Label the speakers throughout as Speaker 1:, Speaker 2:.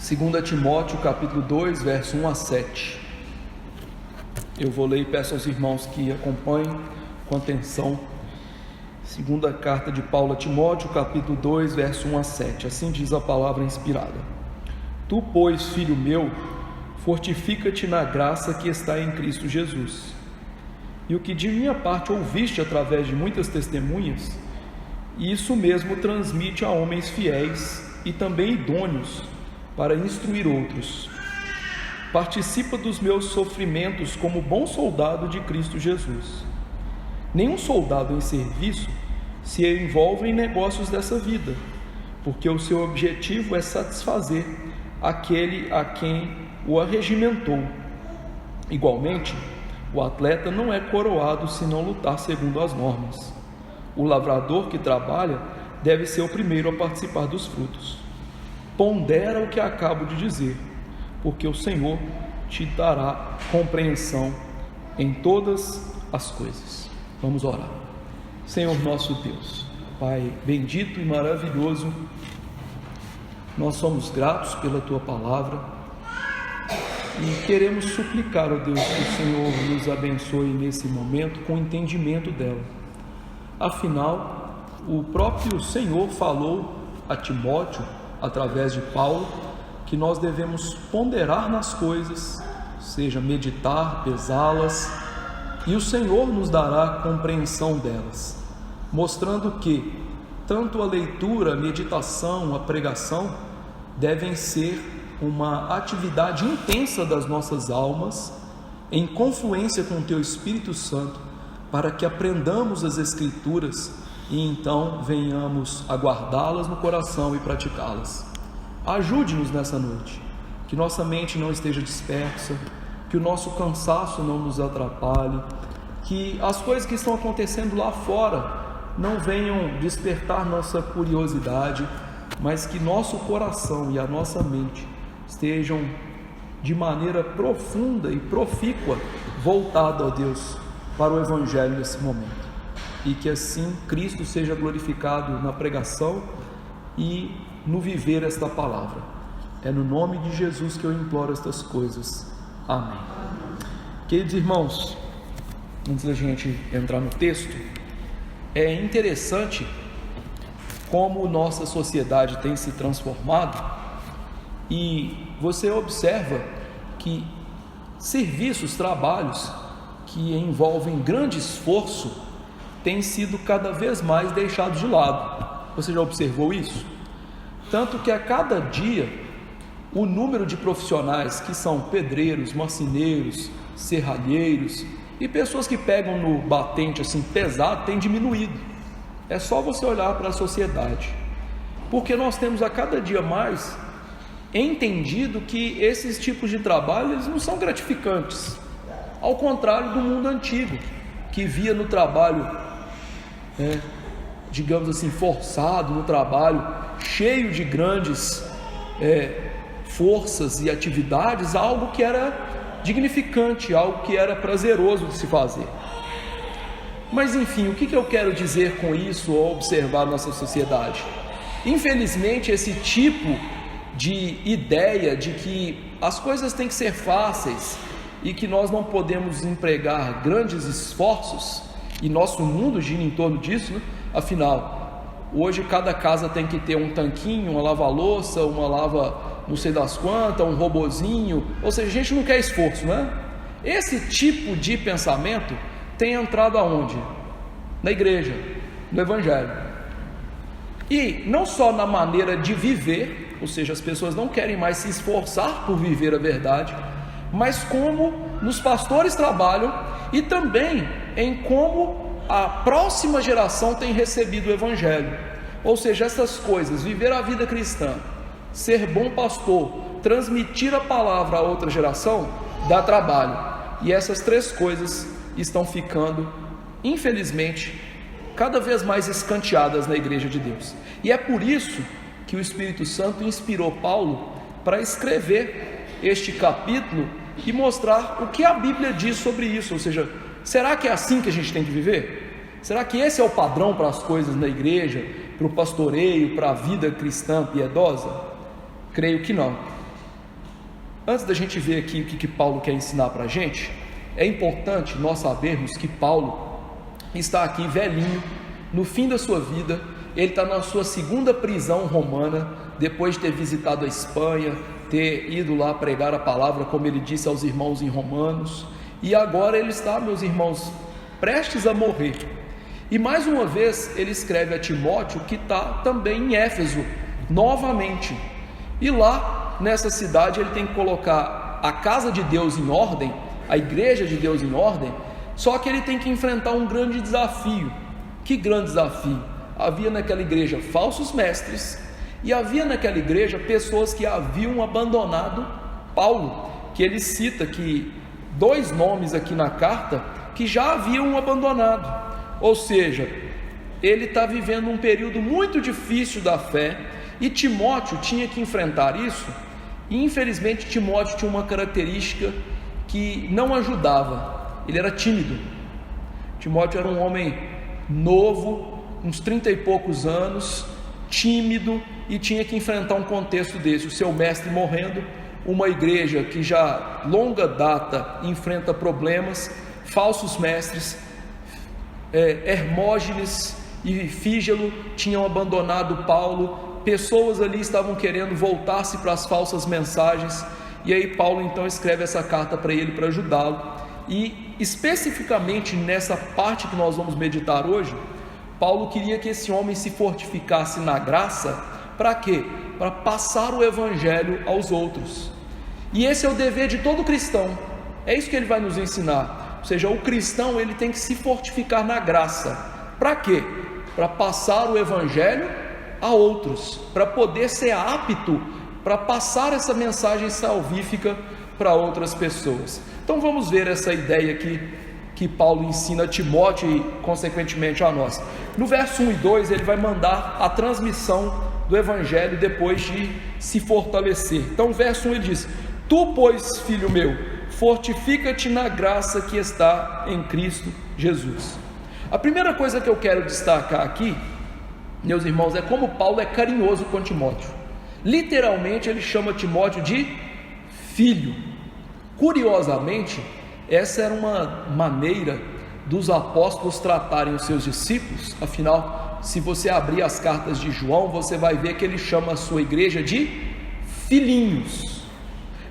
Speaker 1: 2 Timóteo capítulo 2, verso 1 a 7. Eu vou ler e peço aos irmãos que acompanhem com atenção. Segunda carta de Paulo a Timóteo, capítulo 2, verso 1 a 7. Assim diz a palavra inspirada: Tu, pois, filho meu, fortifica-te na graça que está em Cristo Jesus. E o que de minha parte ouviste através de muitas testemunhas, isso mesmo transmite a homens fiéis e também idôneos para instruir outros. Participa dos meus sofrimentos como bom soldado de Cristo Jesus. Nenhum soldado em serviço se envolve em negócios dessa vida, porque o seu objetivo é satisfazer aquele a quem o arregimentou. Igualmente, o atleta não é coroado se não lutar segundo as normas. O lavrador que trabalha deve ser o primeiro a participar dos frutos. Pondera o que acabo de dizer, porque o Senhor te dará compreensão em todas as coisas. Vamos orar. Senhor nosso Deus, Pai bendito e maravilhoso, nós somos gratos pela Tua palavra e queremos suplicar, ó Deus, que o Senhor nos abençoe nesse momento com o entendimento dela. Afinal, o próprio Senhor falou a Timóteo, através de Paulo, que nós devemos ponderar nas coisas, ou seja, meditar, pesá-las, e o Senhor nos dará compreensão delas, mostrando que tanto a leitura, a meditação, a pregação devem ser uma atividade intensa das nossas almas, em confluência com o Teu Espírito Santo, para que aprendamos as Escrituras e então venhamos a guardá-las no coração e praticá-las. Ajude-nos nessa noite, que nossa mente não esteja dispersa, que o nosso cansaço não nos atrapalhe, que as coisas que estão acontecendo lá fora não venham despertar nossa curiosidade, mas que nosso coração e a nossa mente estejam de maneira profunda e profícua voltado a Deus para o Evangelho nesse momento. E que assim Cristo seja glorificado na pregação e no viver esta palavra. É no nome de Jesus que eu imploro estas coisas. Amém. Queridos irmãos, antes da gente entrar no texto, é interessante como nossa sociedade tem se transformado, e você observa que serviços, trabalhos que envolvem grande esforço têm sido cada vez mais deixados de lado. Você já observou isso? Tanto que a cada dia o número de profissionais que são pedreiros, marceneiros, serralheiros e pessoas que pegam no batente assim pesado tem diminuído. É só você olhar para a sociedade, porque nós temos a cada dia mais entendido que esses tipos de trabalho eles não são gratificantes, ao contrário do mundo antigo, que via no trabalho, digamos assim, forçado, no trabalho cheio de grandes forças e atividades, algo que era dignificante, algo que era prazeroso de se fazer. Mas enfim, o que eu quero dizer com isso ao observar nossa sociedade? Infelizmente, esse tipo de ideia de que as coisas têm que ser fáceis e que nós não podemos empregar grandes esforços, e nosso mundo gira em torno disso, né? Afinal, hoje cada casa tem que ter um tanquinho, uma lava-louça, uma lava não sei das quantas, um robozinho, ou seja, a gente não quer esforço, né? Esse tipo de pensamento tem entrado aonde? Na igreja, no Evangelho. E não só na maneira de viver, ou seja, as pessoas não querem mais se esforçar por viver a verdade, mas como nos pastores trabalham e também em como a próxima geração tem recebido o Evangelho. Ou seja, essas coisas, viver a vida cristã, ser bom pastor, transmitir a palavra a outra geração, dá trabalho. E essas três coisas estão ficando, infelizmente, cada vez mais escanteadas na igreja de Deus. E é por isso que o Espírito Santo inspirou Paulo para escrever este capítulo e mostrar o que a Bíblia diz sobre isso. Ou seja, será que é assim que a gente tem que viver? Será que esse é o padrão para as coisas na igreja, para o pastoreio, para a vida cristã piedosa? Creio que não. antes da gente ver aqui o que Paulo quer ensinar para a gente, é importante nós sabermos que Paulo está aqui velhinho, no fim da sua vida. Ele está na sua segunda prisão romana, depois de ter visitado a Espanha, ter ido lá pregar a palavra, como ele disse aos irmãos em Romanos, e agora ele está, meus irmãos, prestes a morrer. E mais uma vez ele escreve a Timóteo, que está também em Éfeso, novamente, e lá nessa cidade ele tem que colocar a casa de Deus em ordem, a igreja de Deus em ordem, só que ele tem que enfrentar um grande desafio. Que grande desafio? Havia naquela igreja falsos mestres, e havia naquela igreja pessoas que haviam abandonado Paulo, que ele cita que 2 nomes aqui na carta, que já haviam abandonado, ou seja, ele está vivendo um período muito difícil da fé, e Timóteo tinha que enfrentar isso, e infelizmente Timóteo tinha uma característica que não ajudava, ele era tímido. Timóteo era um homem novo, uns 30 e poucos anos, tímido, e tinha que enfrentar um contexto desse, o seu mestre morrendo, uma igreja que já longa data enfrenta problemas, falsos mestres, Hermógenes e Fígelo tinham abandonado Paulo, pessoas ali estavam querendo voltar-se para as falsas mensagens, e aí Paulo então escreve essa carta para ele, para ajudá-lo, e especificamente nessa parte que nós vamos meditar hoje, Paulo queria que esse homem se fortificasse na graça, para quê? Para passar o evangelho aos outros, e esse é o dever de todo cristão, é isso que ele vai nos ensinar, ou seja, o cristão ele tem que se fortificar na graça, para quê? Para passar o evangelho a outros, para poder ser apto para passar essa mensagem salvífica para outras pessoas. Então vamos ver essa ideia aqui que Paulo ensina a Timóteo e consequentemente a nós. No verso 1 e 2 ele vai mandar a transmissão do evangelho depois de se fortalecer. Então verso 1 ele diz: tu pois, filho meu, fortifica-te na graça que está em Cristo Jesus. A primeira coisa que eu quero destacar aqui, meus irmãos, é como Paulo é carinhoso com Timóteo. Literalmente ele chama Timóteo de filho. Curiosamente, essa era uma maneira dos apóstolos tratarem os seus discípulos. Afinal, se você abrir as cartas de João, você vai ver que ele chama a sua igreja de filhinhos.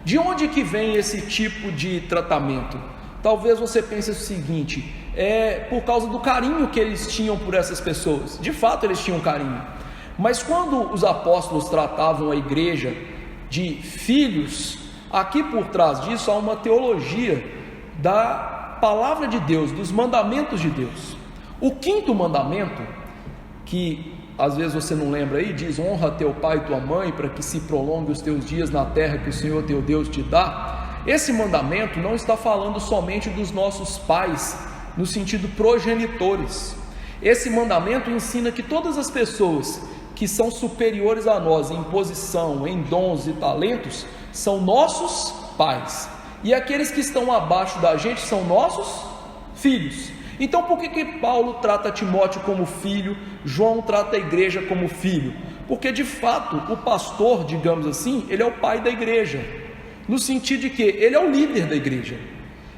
Speaker 1: De onde que vem esse tipo de tratamento? Talvez você pense o seguinte: é por causa do carinho que eles tinham por essas pessoas. De fato eles tinham carinho, mas quando os apóstolos tratavam a igreja de filhos, aqui por trás disso há uma teologia da palavra de Deus, dos mandamentos de Deus. O 5º mandamento, que às vezes você não lembra aí, diz: honra teu pai e tua mãe, para que se prolongue os teus dias na terra que o Senhor teu Deus te dá. Esse mandamento não está falando somente dos nossos pais, no sentido progenitores. Esse mandamento ensina que todas as pessoas que são superiores a nós em posição, em dons e talentos, são nossos pais, e aqueles que estão abaixo da gente são nossos filhos. Então por que Paulo trata Timóteo como filho, João trata a igreja como filho? Porque de fato o pastor, digamos assim, ele é o pai da igreja, no sentido de que ele é o líder da igreja,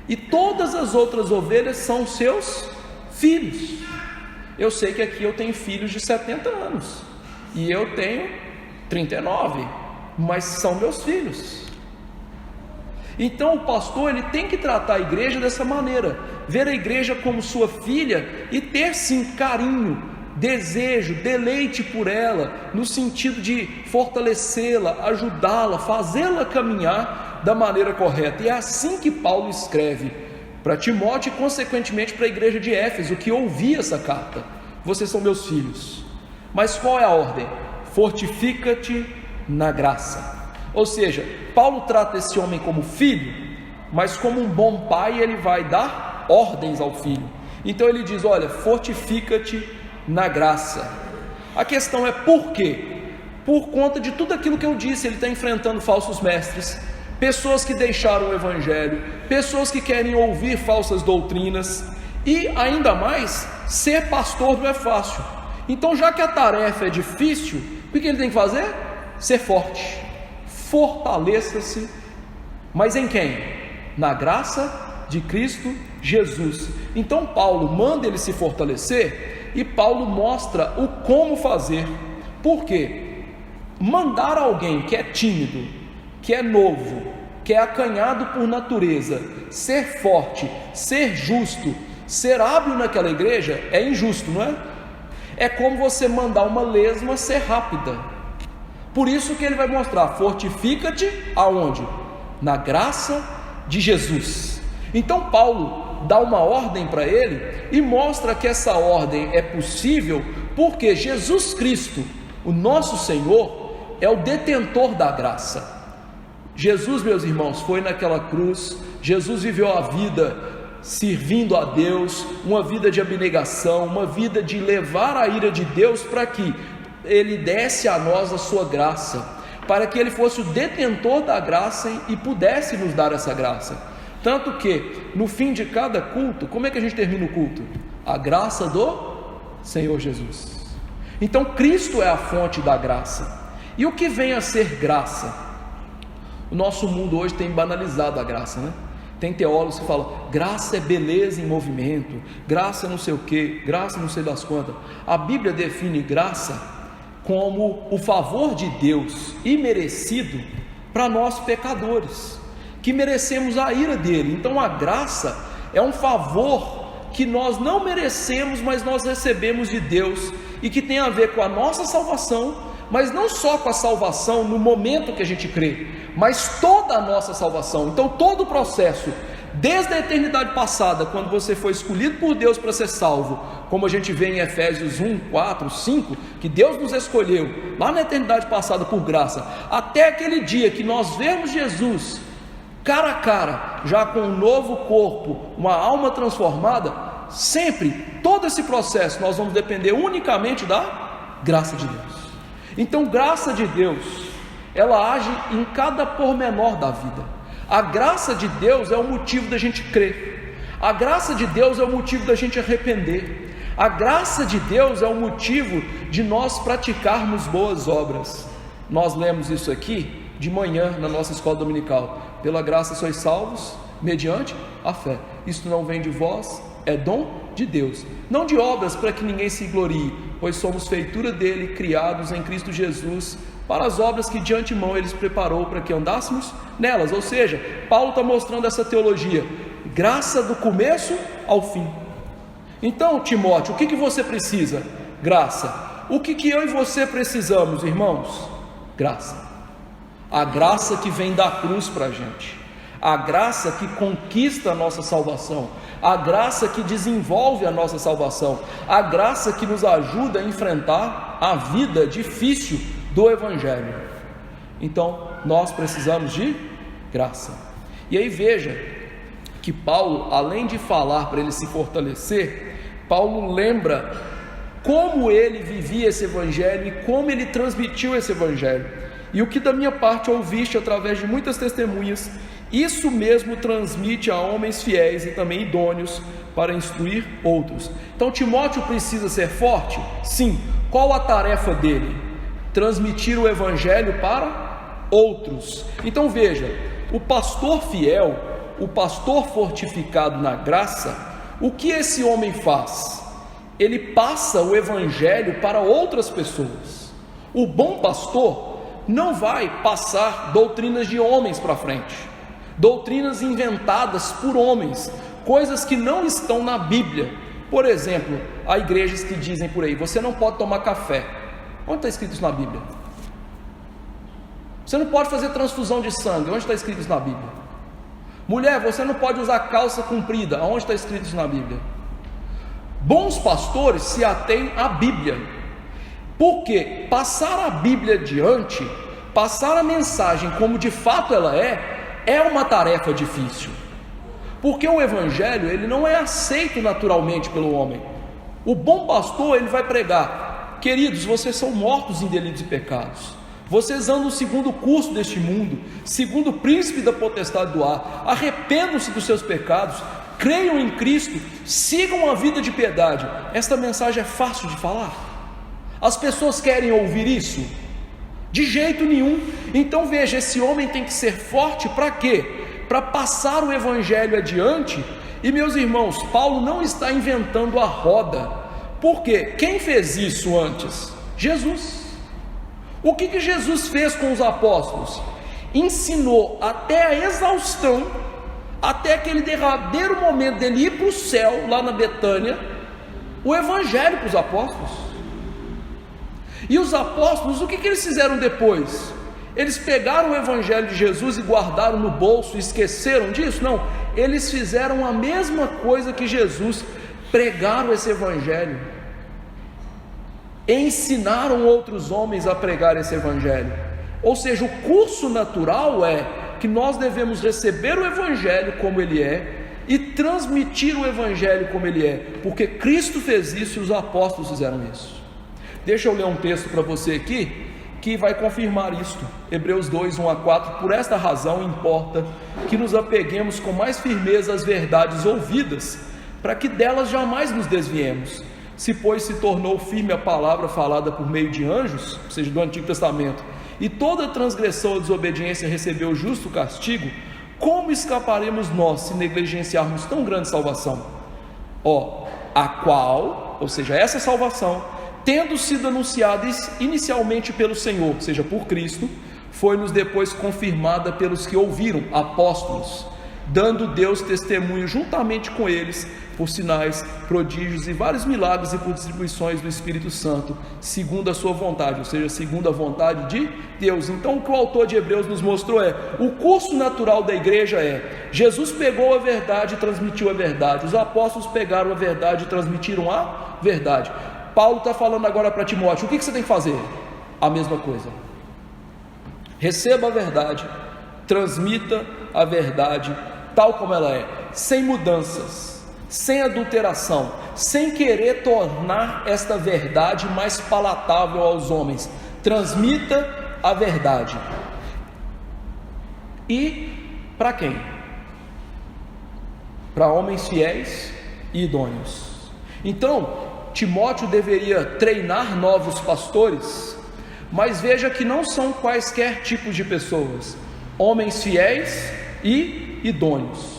Speaker 1: e todas as outras ovelhas são seus filhos. Eu sei que aqui eu tenho filhos de 70 anos, e eu tenho 39, mas são meus filhos. Então o pastor ele tem que tratar a igreja dessa maneira, ver a igreja como sua filha e ter sim carinho, desejo, deleite por ela, no sentido de fortalecê-la, ajudá-la, fazê-la caminhar da maneira correta. E é assim que Paulo escreve para Timóteo e consequentemente para a igreja de Éfeso, que ouvia essa carta: vocês são meus filhos. Mas qual é a ordem? Fortifica-te na graça. Ou seja, Paulo trata esse homem como filho, mas como um bom pai ele vai dar ordens ao filho. Então ele diz: olha, fortifica-te na graça. A questão é por quê? Por conta de tudo aquilo que eu disse. Ele está enfrentando falsos mestres, pessoas que deixaram o evangelho, pessoas que querem ouvir falsas doutrinas, e ainda mais, ser pastor não é fácil. Então, já que a tarefa é difícil, o que ele tem que fazer? Ser forte. Fortaleça-se Mas em quem? Na graça de Cristo Jesus. Então Paulo manda ele se fortalecer, e Paulo mostra o como fazer. Por quê? Mandar alguém que é tímido, que é novo, que é acanhado por natureza, ser forte, ser justo, ser hábil naquela igreja, é injusto, não é? É como você mandar uma lesma ser rápida. Por isso que ele vai mostrar: fortifica-te aonde? Na graça de Jesus. Então Paulo dá uma ordem para ele e mostra que essa ordem é possível porque Jesus Cristo, o nosso Senhor, é o detentor da graça. Jesus, meus irmãos, foi naquela cruz. Jesus viveu a vida servindo a Deus, uma vida de abnegação, uma vida de levar a ira de Deus, para que Ele desse a nós a sua graça, para que Ele fosse o detentor da graça e pudesse nos dar essa graça. Tanto que no fim de cada culto, como é que a gente termina o culto? A graça do Senhor Jesus. Então Cristo é a fonte da graça. E o que vem a ser graça? O nosso mundo hoje tem banalizado a graça, né? Tem teólogos que falam: graça é beleza em movimento, graça é não sei o que, graça não sei das quantas. A Bíblia define graça como o favor de Deus imerecido para nós pecadores, que merecemos a ira dele. Então a graça é um favor que nós não merecemos, mas nós recebemos de Deus, e que tem a ver com a nossa salvação, mas não só com a salvação no momento que a gente crê, mas toda a nossa salvação. Então todo o processo, desde a eternidade passada, quando você foi escolhido por Deus para ser salvo, como a gente vê em Efésios 1, 4, 5, que Deus nos escolheu lá na eternidade passada por graça, até aquele dia que nós vemos Jesus cara a cara, já com um novo corpo, uma alma transformada, sempre, todo esse processo, nós vamos depender unicamente da graça de Deus. Então, graça de Deus, ela age em cada pormenor da vida. A graça de Deus é o motivo da gente crer. A graça de Deus é o motivo da gente arrepender. A graça de Deus é o motivo de nós praticarmos boas obras. Nós lemos isso aqui de manhã na nossa escola dominical: pela graça sois salvos, mediante a fé. Isto não vem de vós, é dom de Deus, não de obras, para que ninguém se glorie, pois somos feitura dele, criados em Cristo Jesus, para as obras que de antemão ele preparou para que andássemos nelas. Ou seja, Paulo está mostrando essa teologia: graça do começo ao fim. Então, Timóteo, o que você precisa? Graça. O que eu e você precisamos, irmãos? Graça. A graça que vem da cruz para a gente, a graça que conquista a nossa salvação, a graça que desenvolve a nossa salvação, a graça que nos ajuda a enfrentar a vida difícil do Evangelho. Então nós precisamos de graça. E aí veja que Paulo, além de falar para ele se fortalecer, Paulo lembra como ele vivia esse Evangelho e como ele transmitiu esse Evangelho. E o que da minha parte ouviste através de muitas testemunhas, isso mesmo transmite a homens fiéis e também idôneos para instruir outros. Então Timóteo precisa ser forte? Sim. Qual a tarefa dele? Transmitir o Evangelho para outros. Então veja, o pastor fiel, o pastor fortificado na graça, o que esse homem faz? Ele passa o Evangelho para outras pessoas. O bom pastor não vai passar doutrinas de homens para frente, doutrinas inventadas por homens, coisas que não estão na Bíblia. Por exemplo, há igrejas que dizem por aí: você não pode tomar café. Onde está escrito isso na Bíblia? Você não pode fazer transfusão de sangue. Onde está escrito isso na Bíblia? Mulher, você não pode usar calça comprida. Onde está escrito isso na Bíblia? Bons pastores se atêm à Bíblia. Porque passar a Bíblia adiante, passar a mensagem como de fato ela é uma tarefa difícil. Porque o Evangelho, ele não é aceito naturalmente pelo homem. O bom pastor, ele vai pregar: queridos, vocês são mortos em delitos e pecados, vocês andam segundo o curso deste mundo, segundo o príncipe da potestade do ar, arrependam-se dos seus pecados, creiam em Cristo, sigam uma vida de piedade. Esta mensagem é fácil de falar? As pessoas querem ouvir isso? De jeito nenhum. Então veja, esse homem tem que ser forte para quê? Para passar o evangelho adiante. E meus irmãos, Paulo não está inventando a roda. Por quê? Quem fez isso antes? Jesus. O que Jesus fez com os apóstolos? Ensinou até a exaustão, até aquele derradeiro momento dele ir para o céu, lá na Betânia, o evangelho para os apóstolos. E os apóstolos, o que eles fizeram depois? Eles pegaram o evangelho de Jesus e guardaram no bolso e esqueceram disso? Não, eles fizeram a mesma coisa que Jesus, pregaram esse evangelho, ensinaram outros homens a pregar esse evangelho. Ou seja, o curso natural é que nós devemos receber o evangelho como ele é e transmitir o evangelho como ele é, porque Cristo fez isso e os apóstolos fizeram isso. Deixa eu ler um texto para você aqui que vai confirmar isto. Hebreus 2, 1 a 4. Por esta razão importa que nos apeguemos com mais firmeza às verdades ouvidas, para que delas jamais nos desviemos. Se pois se tornou firme a palavra falada por meio de anjos, ou seja, do Antigo Testamento, e toda transgressão ou desobediência recebeu justo castigo, como escaparemos nós se negligenciarmos tão grande salvação? A qual, ou seja, essa salvação, tendo sido anunciada inicialmente pelo Senhor, ou seja, por Cristo, foi-nos depois confirmada pelos que ouviram, apóstolos, dando Deus testemunho juntamente com eles, por sinais, prodígios e vários milagres e por distribuições do Espírito Santo, segundo a sua vontade, ou seja, segundo a vontade de Deus. Então o que o autor de Hebreus nos mostrou o curso natural da igreja Jesus pegou a verdade e transmitiu a verdade, os apóstolos pegaram a verdade e transmitiram a verdade. Paulo está falando agora para Timóteo, o que você tem que fazer? A mesma coisa. Receba a verdade, transmita a verdade tal como ela é, sem mudanças, sem adulteração, sem querer tornar esta verdade mais palatável aos homens. Transmita a verdade. E para quem? Para homens fiéis e idôneos. Então Timóteo deveria treinar novos pastores, mas veja que não são quaisquer tipos de pessoas, homens fiéis e idôneos.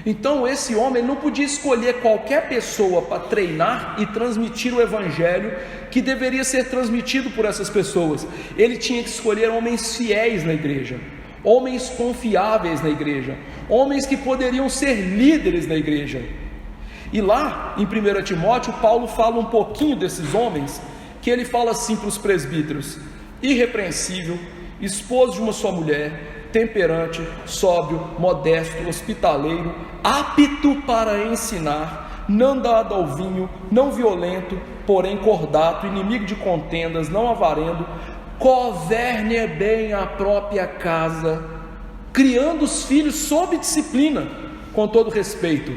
Speaker 1: Então esse homem não podia escolher qualquer pessoa para treinar e transmitir o evangelho que deveria ser transmitido por essas pessoas. Ele tinha que escolher homens fiéis na igreja, homens confiáveis na igreja, homens que poderiam ser líderes na igreja. E lá em 1 Timóteo, Paulo fala um pouquinho desses homens, que ele fala assim para os presbíteros: irrepreensível, esposo de uma só mulher, temperante, sóbrio, modesto, hospitaleiro, apto para ensinar, não dado ao vinho, não violento, porém cordato, inimigo de contendas, não avarento, governe bem a própria casa, criando os filhos sob disciplina, com todo respeito.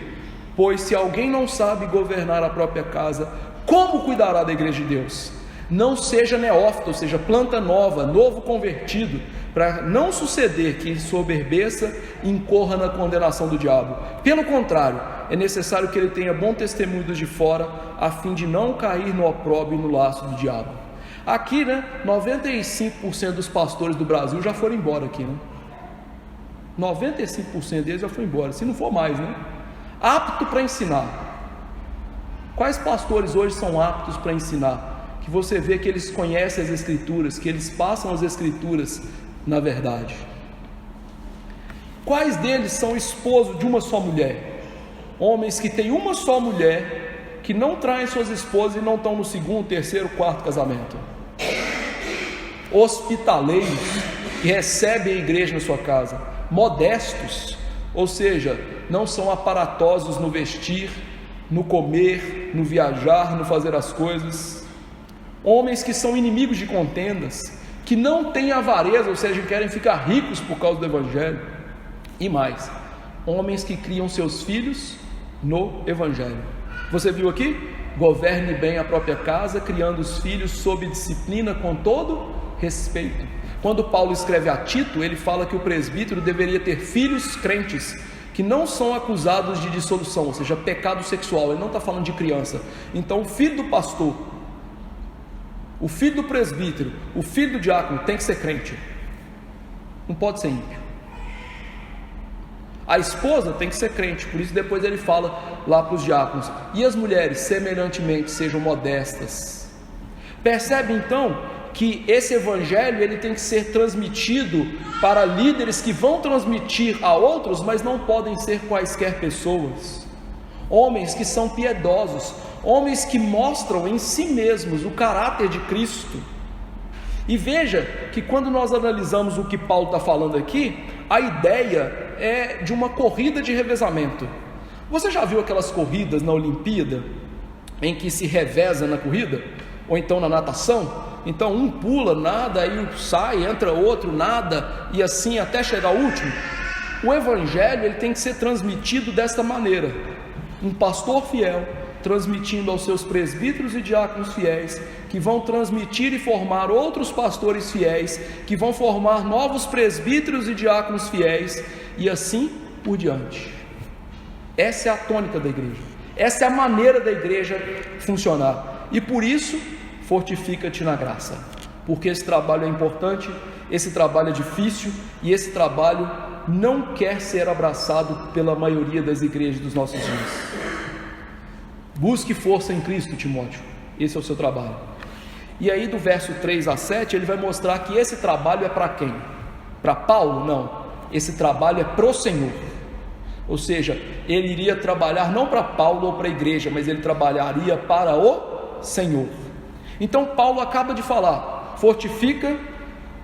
Speaker 1: Pois se alguém não sabe governar a própria casa, como cuidará da igreja de Deus? Não seja neófito, ou seja, planta nova, novo convertido, para não suceder que soberbeça e incorra na condenação do diabo. Pelo contrário, é necessário que ele tenha bom testemunho dos de fora, a fim de não cair no opróbrio e no laço do diabo. Aqui, 95% dos pastores do Brasil já foram embora aqui, 95% deles já foram embora, se não for mais, apto para ensinar. Quais pastores hoje são aptos para ensinar? Que você vê que eles conhecem as escrituras, que eles passam as escrituras na verdade. Quais deles são esposos de uma só mulher? Homens que têm uma só mulher, que não traem suas esposas e não estão no segundo, terceiro, quarto casamento. Hospitaleiros, que recebem a igreja na sua casa. Modestos, ou seja, não são aparatosos no vestir, no comer, no viajar, no fazer as coisas. Homens que são inimigos de contendas, que não têm avareza, ou seja, querem ficar ricos por causa do evangelho. E mais, homens que criam seus filhos no evangelho. Você viu aqui? Governe bem a própria casa, criando os filhos sob disciplina, com todo respeito. Quando Paulo escreve a Tito, ele fala que o presbítero deveria ter filhos crentes, que não são acusados de dissolução, ou seja, pecado sexual. Ele não está falando de criança. Então o filho do pastor O filho do presbítero, o filho do diácono tem que ser crente, não pode ser ímpio. A esposa tem que ser crente, por isso depois ele fala lá para os diáconos: e as mulheres semelhantemente sejam modestas. Percebe então que esse evangelho ele tem que ser transmitido para líderes que vão transmitir a outros, mas não podem ser quaisquer pessoas. Homens que são piedosos, homens que mostram em si mesmos o caráter de Cristo. E veja que quando nós analisamos o que Paulo está falando aqui, a ideia é de uma corrida de revezamento. Você já viu aquelas corridas na Olimpíada, em que se reveza na corrida? Ou então na natação? Então um pula, nada, aí sai, entra outro, nada, e assim até chegar ao último. O evangelho ele tem que ser transmitido desta maneira: um pastor fiel transmitindo aos seus presbíteros e diáconos fiéis, que vão transmitir e formar outros pastores fiéis, que vão formar novos presbíteros e diáconos fiéis, e assim por diante. Essa é a tônica da igreja, essa é a maneira da igreja funcionar, e por isso fortifica-te na graça, porque esse trabalho é importante, esse trabalho é difícil, e esse trabalho não quer ser abraçado pela maioria das igrejas dos nossos dias. Busque força em Cristo, Timóteo, esse é o seu trabalho. E aí do verso 3 a 7 ele vai mostrar que esse trabalho é para quem? Para Paulo? Não, esse trabalho é para o Senhor. Ou seja, ele iria trabalhar não para Paulo ou para a igreja, mas ele trabalharia para o Senhor. Então Paulo acaba de falar: fortifica,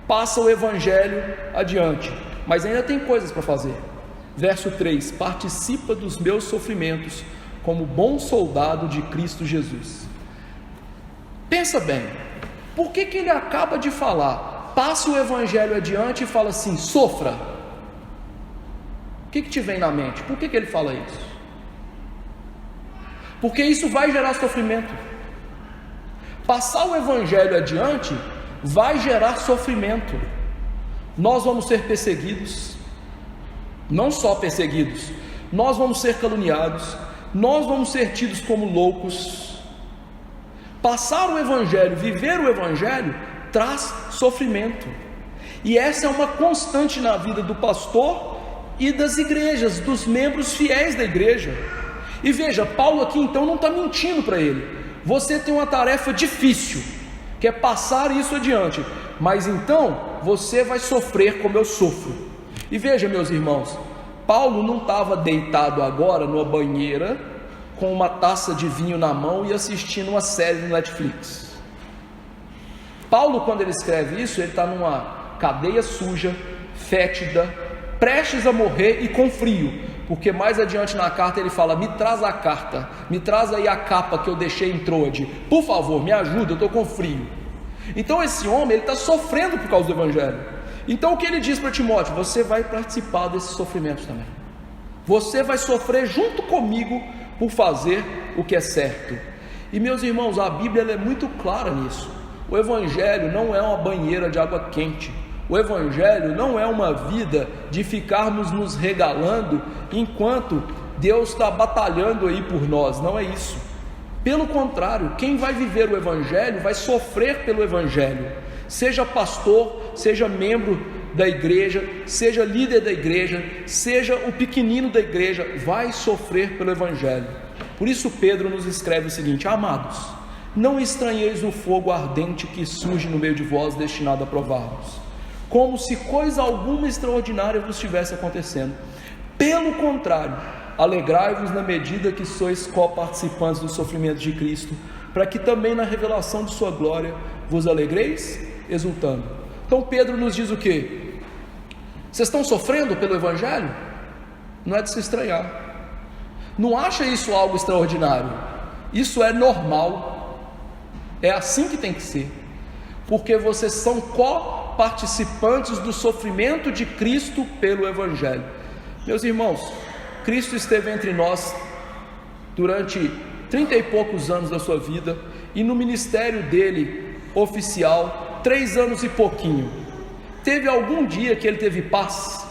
Speaker 1: passa o evangelho adiante, mas ainda tem coisas para fazer. Verso 3: participa dos meus sofrimentos como bom soldado de Cristo Jesus. Pensa bem, por que ele acaba de falar, passa o evangelho adiante e fala assim, sofra? O que te vem na mente? Por que ele fala isso? Porque isso vai gerar sofrimento. Passar o evangelho adiante vai gerar sofrimento. Nós vamos ser perseguidos, não só perseguidos, nós vamos ser caluniados, nós vamos ser tidos como loucos. Passar o evangelho, viver o evangelho, traz sofrimento, e essa é uma constante na vida do pastor e das igrejas, dos membros fiéis da igreja. E veja, Paulo aqui então não está mentindo para ele: você tem uma tarefa difícil, que é passar isso adiante, mas então você vai sofrer como eu sofro. E veja, meus irmãos, Paulo não estava deitado agora numa banheira com uma taça de vinho na mão e assistindo uma série no Netflix. Paulo, quando ele escreve isso, ele está numa cadeia suja, fétida, prestes a morrer e com frio, porque mais adiante na carta ele fala: me traz a carta, me traz aí a capa que eu deixei em Troade, por favor, me ajuda, eu estou com frio. Então esse homem, ele está sofrendo por causa do evangelho. Então o que ele diz para Timóteo? Você vai participar desses sofrimentos também, você vai sofrer junto comigo por fazer o que é certo. E meus irmãos, a Bíblia ela é muito clara nisso. O evangelho não é uma banheira de água quente, o evangelho não é uma vida de ficarmos nos regalando enquanto Deus está batalhando aí por nós, não é isso. Pelo contrário, quem vai viver o evangelho vai sofrer pelo evangelho, seja pastor, seja membro da igreja, seja líder da igreja, seja o pequenino da igreja, vai sofrer pelo evangelho. Por isso Pedro nos escreve o seguinte: amados, não estranheis o fogo ardente que surge no meio de vós, destinado a provar-vos, como se coisa alguma extraordinária vos estivesse acontecendo. Pelo contrário, alegrai-vos na medida que sois co-participantes dos sofrimentos de Cristo, para que também na revelação de sua glória vos alegreis, exultando. Então Pedro nos diz o quê? Vocês estão sofrendo pelo evangelho? Não é de se estranhar, não acha isso algo extraordinário, isso é normal, é assim que tem que ser, porque vocês são co-participantes do sofrimento de Cristo pelo evangelho. Meus irmãos, Cristo esteve entre nós durante 30 e poucos anos da sua vida, e no ministério dele oficial, 3 anos e pouquinho. Teve algum dia que ele teve paz?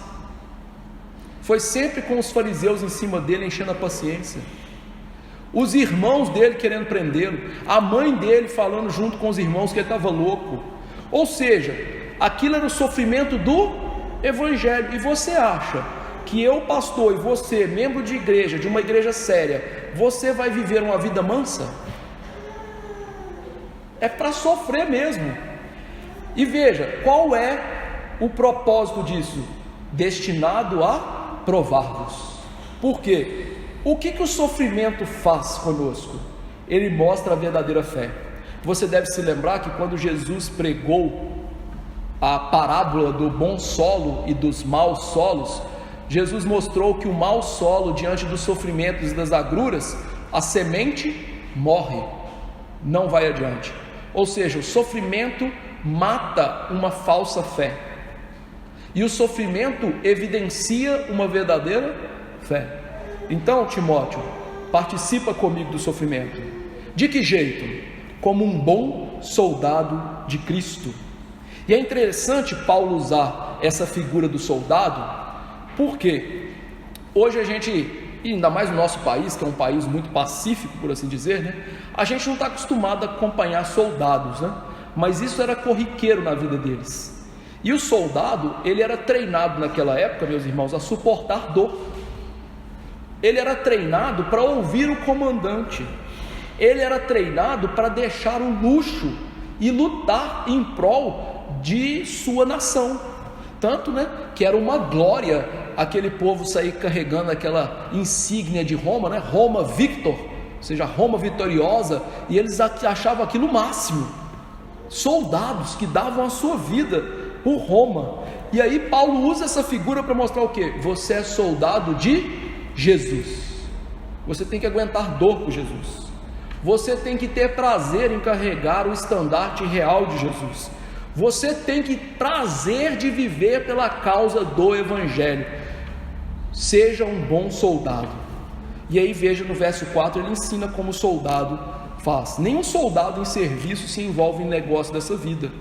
Speaker 1: Foi sempre com os fariseus em cima dele, enchendo a paciência. os irmãos dele querendo prendê-lo, a mãe dele falando junto com os irmãos que ele estava louco. Ou seja, aquilo era o sofrimento do Evangelho. E você acha que eu, pastor, e você, membro de igreja, de uma igreja séria, você vai viver uma vida mansa? É para sofrer mesmo. E veja, qual é o propósito disso? Destinado a provar-vos. Por quê? O que o sofrimento faz conosco? Ele mostra a verdadeira fé. Você deve se lembrar que quando Jesus pregou a parábola do bom solo e dos maus solos, Jesus mostrou que o mau solo, diante dos sofrimentos e das agruras, a semente morre, não vai adiante. Ou seja, o sofrimento mata uma falsa fé, e o sofrimento evidencia uma verdadeira fé. Então, Timóteo, participa comigo do sofrimento. De que jeito? Como um bom soldado de Cristo. E é interessante Paulo usar essa figura do soldado, porque hoje a gente, e ainda mais no nosso país, que é um país muito pacífico, por assim dizer, né? A gente não está acostumado a acompanhar soldados, né? Mas isso era corriqueiro na vida deles. E o soldado, ele era treinado naquela época, meus irmãos, a suportar dor. Ele era treinado para ouvir o comandante. Ele era treinado para deixar o luxo e lutar em prol de sua nação. Tanto, né, que era uma glória aquele povo sair carregando aquela insígnia de Roma, né, Roma Victor, ou seja, Roma vitoriosa, e eles achavam aquilo o máximo. Soldados que davam a sua vida por Roma. E aí Paulo usa essa figura para mostrar o quê? Você é soldado de Jesus. Você tem que aguentar dor por Jesus. Você tem que ter prazer em carregar o estandarte real de Jesus. Você tem que prazer de viver pela causa do Evangelho. Seja um bom soldado. E aí veja no verso 4, ele ensina como o soldado faz. Nenhum soldado em serviço se envolve em negócio dessa vida.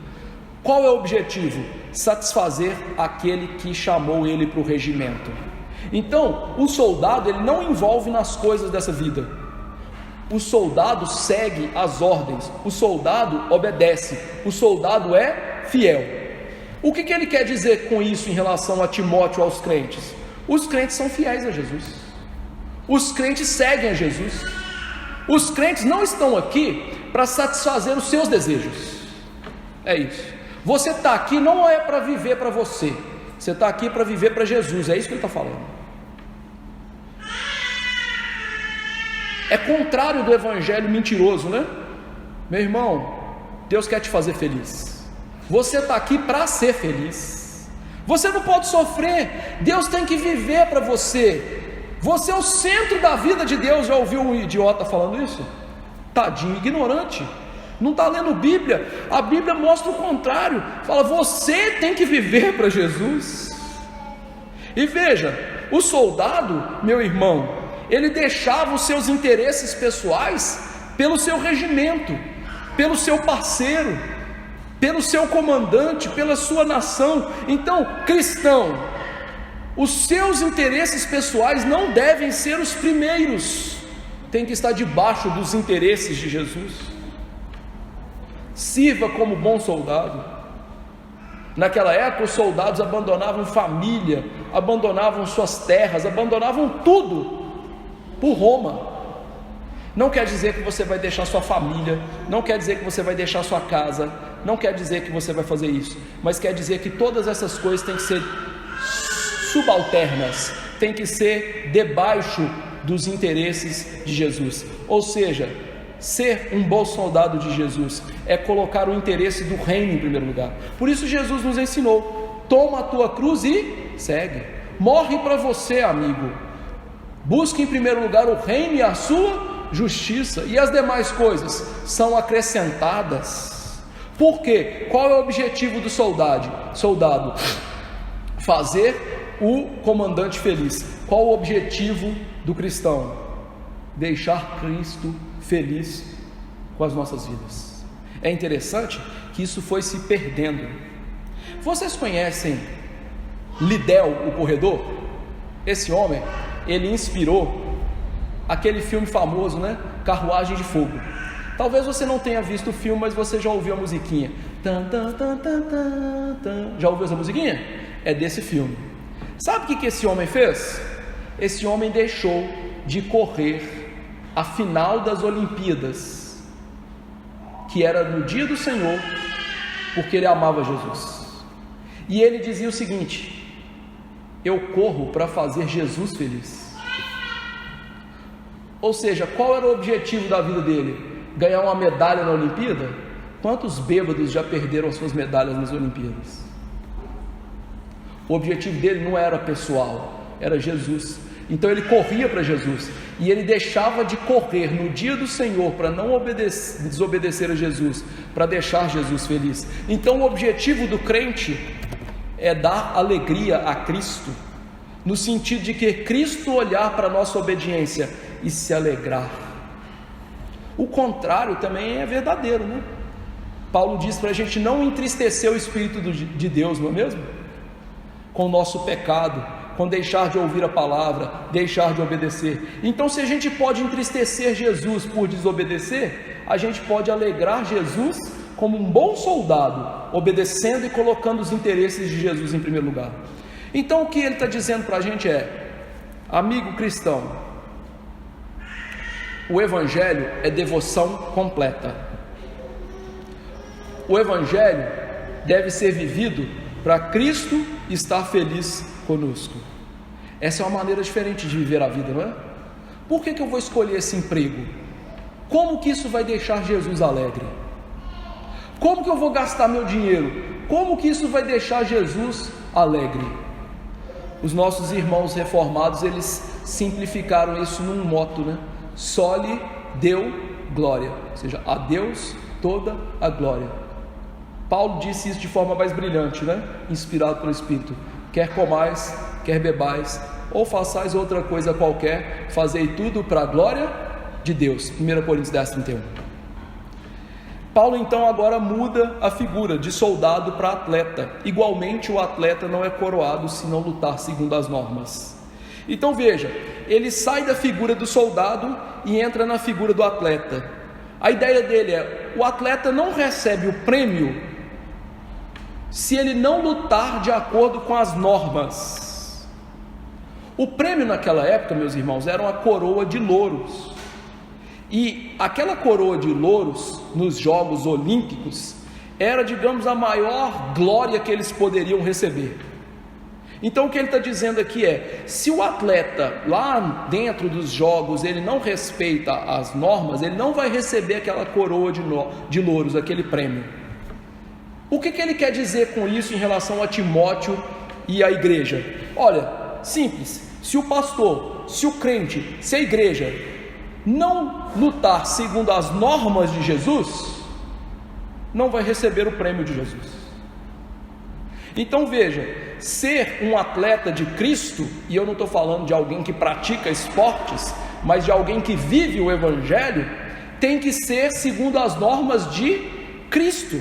Speaker 1: Qual é o objetivo? Satisfazer aquele que chamou ele para o regimento. Então, o soldado, ele não envolve nas coisas dessa vida. O soldado segue as ordens, o soldado obedece, o soldado é fiel. O que ele quer dizer com isso em relação a Timóteo, aos crentes? Os crentes são fiéis a Jesus. Os crentes seguem a Jesus. Os crentes não estão aqui para satisfazer os seus desejos. É isso. Você está aqui não é para viver para você. Você está aqui para viver para Jesus. É isso que ele está falando. É contrário do evangelho mentiroso, né? Meu irmão, Deus quer te fazer feliz. Você está aqui para ser feliz. Você não pode sofrer. Deus tem que viver para você. Você é o centro da vida de Deus. Já ouviu um idiota falando isso? Tadinho, ignorante. Não está lendo Bíblia. A Bíblia mostra o contrário. Fala, você tem que viver para Jesus. E veja, o soldado, meu irmão, ele deixava os seus interesses pessoais pelo seu regimento, pelo seu parceiro, pelo seu comandante, pela sua nação. Então, cristão, os seus interesses pessoais não devem ser os primeiros, tem que estar debaixo dos interesses de Jesus. Sirva como bom soldado. Naquela época os soldados abandonavam família, abandonavam suas terras, abandonavam tudo por Roma. Não quer dizer que você vai deixar sua família, não quer dizer que você vai deixar sua casa, não quer dizer que você vai fazer isso, mas quer dizer que todas essas coisas têm que ser subalternas, têm que ser debaixo dos interesses de Jesus. Ou seja, ser um bom soldado de Jesus é colocar o interesse do reino em primeiro lugar. Por isso Jesus nos ensinou: toma a tua cruz e segue. Morre para você, amigo. Busque em primeiro lugar o reino e a sua justiça, e as demais coisas são acrescentadas. Por quê? Qual é o objetivo do soldado? Fazer o comandante feliz. Qual o objetivo do cristão? Deixar Cristo feliz com as nossas vidas. É interessante que isso foi se perdendo. Vocês conhecem Lidel, o corredor? Esse homem, ele inspirou aquele filme famoso, né? Carruagem de Fogo. Talvez você não tenha visto o filme, mas você já ouviu a musiquinha. Tan, tan, tan, tan, tan, tan. Já ouviu essa musiquinha? É desse filme. Sabe o que esse homem fez? Esse homem deixou de correr a final das Olimpíadas, que era no dia do Senhor, porque ele amava Jesus. E ele dizia o seguinte: eu corro para fazer Jesus feliz. Ou seja, qual era o objetivo da vida dele? Ganhar uma medalha na Olimpíada? Quantos bêbados já perderam suas medalhas nas Olimpíadas? O objetivo dele não era pessoal, era Jesus. Então ele corria para Jesus, e ele deixava de correr no dia do Senhor para não desobedecer a Jesus, para deixar Jesus feliz. Então o objetivo do crente é dar alegria a Cristo, no sentido de que Cristo olhar para a nossa obediência e se alegrar. O contrário também é verdadeiro, né? Paulo diz para a gente não entristecer o Espírito de Deus, não é mesmo? Com o nosso pecado, com deixar de ouvir a palavra, deixar de obedecer. Então, se a gente pode entristecer Jesus por desobedecer, a gente pode alegrar Jesus como um bom soldado, obedecendo e colocando os interesses de Jesus em primeiro lugar. Então, o que ele está dizendo para a gente é: amigo cristão, o Evangelho é devoção completa. O Evangelho deve ser vivido para Cristo estar feliz conosco. Essa é uma maneira diferente de viver a vida, não é? Por que eu vou escolher esse emprego? Como que isso vai deixar Jesus alegre? Como que eu vou gastar meu dinheiro? Como que isso vai deixar Jesus alegre? Os nossos irmãos reformados, eles simplificaram isso num moto, né? Só lhe deu glória, ou seja, a Deus toda a glória. Paulo disse isso de forma mais brilhante, né? Inspirado pelo Espírito: quer comais, quer bebais, ou façais outra coisa qualquer, fazei tudo para a glória de Deus. 1 Coríntios 10, 31. Paulo então agora muda a figura de soldado para atleta. Igualmente o atleta não é coroado se não lutar segundo as normas. Então veja, ele sai da figura do soldado e entra na figura do atleta. A ideia dele é: o atleta não recebe o prêmio se ele não lutar de acordo com as normas. O prêmio naquela época, meus irmãos, era uma coroa de louros. E aquela coroa de louros nos Jogos Olímpicos era, digamos, a maior glória que eles poderiam receber. Então o que ele está dizendo aqui é: se o atleta lá dentro dos jogos ele não respeita as normas, ele não vai receber aquela coroa de louros, aquele prêmio. O que ele quer dizer com isso em relação a Timóteo e a igreja? Olha, simples: se o pastor, se o crente, se a igreja não lutar segundo as normas de Jesus, não vai receber o prêmio de Jesus. Então veja, ser um atleta de Cristo, e eu não estou falando de alguém que pratica esportes, mas de alguém que vive o Evangelho, tem que ser segundo as normas de Cristo.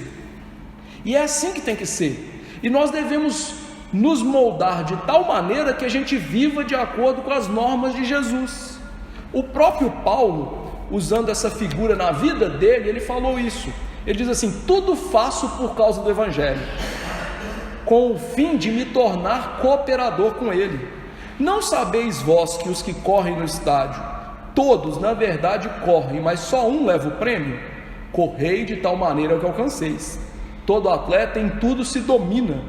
Speaker 1: E é assim que tem que ser. E nós devemos nos moldar de tal maneira que a gente viva de acordo com as normas de Jesus. O próprio Paulo, usando essa figura na vida dele, ele falou isso. Ele diz assim: tudo faço por causa do Evangelho, com o fim de me tornar cooperador com ele. Não sabeis vós que os que correm no estádio, todos na verdade correm, mas só um leva o prêmio? Correi de tal maneira que alcanceis. Todo atleta em tudo se domina,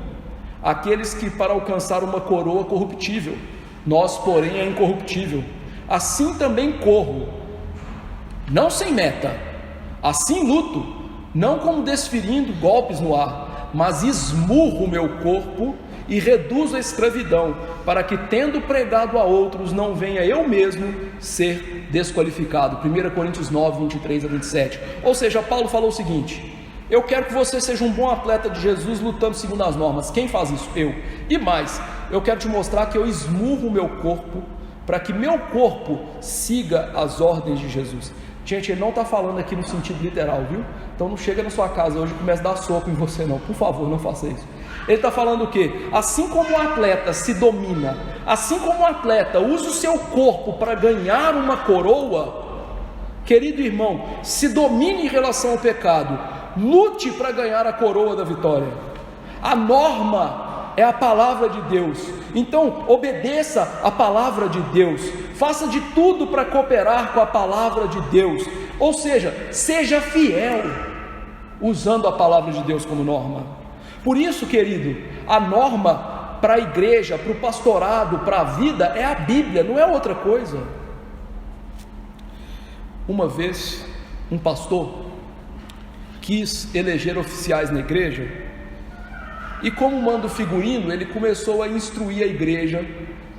Speaker 1: aqueles que para alcançar uma coroa corruptível, nós porém é incorruptível. Assim também corro, não sem meta, assim luto, não como desferindo golpes no ar, mas esmurro o meu corpo e reduzo a escravidão, para que, tendo pregado a outros, não venha eu mesmo ser desqualificado. 1 Coríntios 9, 23 a 27. Ou seja, Paulo falou o seguinte: eu quero que você seja um bom atleta de Jesus, lutando segundo as normas. Quem faz isso? Eu. E mais, eu quero te mostrar que eu esmurro o meu corpo, para que meu corpo siga as ordens de Jesus. Gente, ele não está falando aqui no sentido literal, viu? Então não chega na sua casa hoje e comece a dar soco em você não, por favor, não faça isso. Ele está falando o quê? Assim como o atleta se domina, assim como o atleta usa o seu corpo para ganhar uma coroa, querido irmão, se domine em relação ao pecado, lute para ganhar a coroa da vitória. A norma é a palavra de Deus, então obedeça a palavra de Deus, faça de tudo para cooperar com a palavra de Deus, ou seja, seja fiel, usando a palavra de Deus como norma. Por isso, querido, a norma para a igreja, para o pastorado, para a vida é a Bíblia, não é outra coisa. Uma vez, um pastor quis eleger oficiais na igreja, e como manda o figurino, ele começou a instruir a igreja,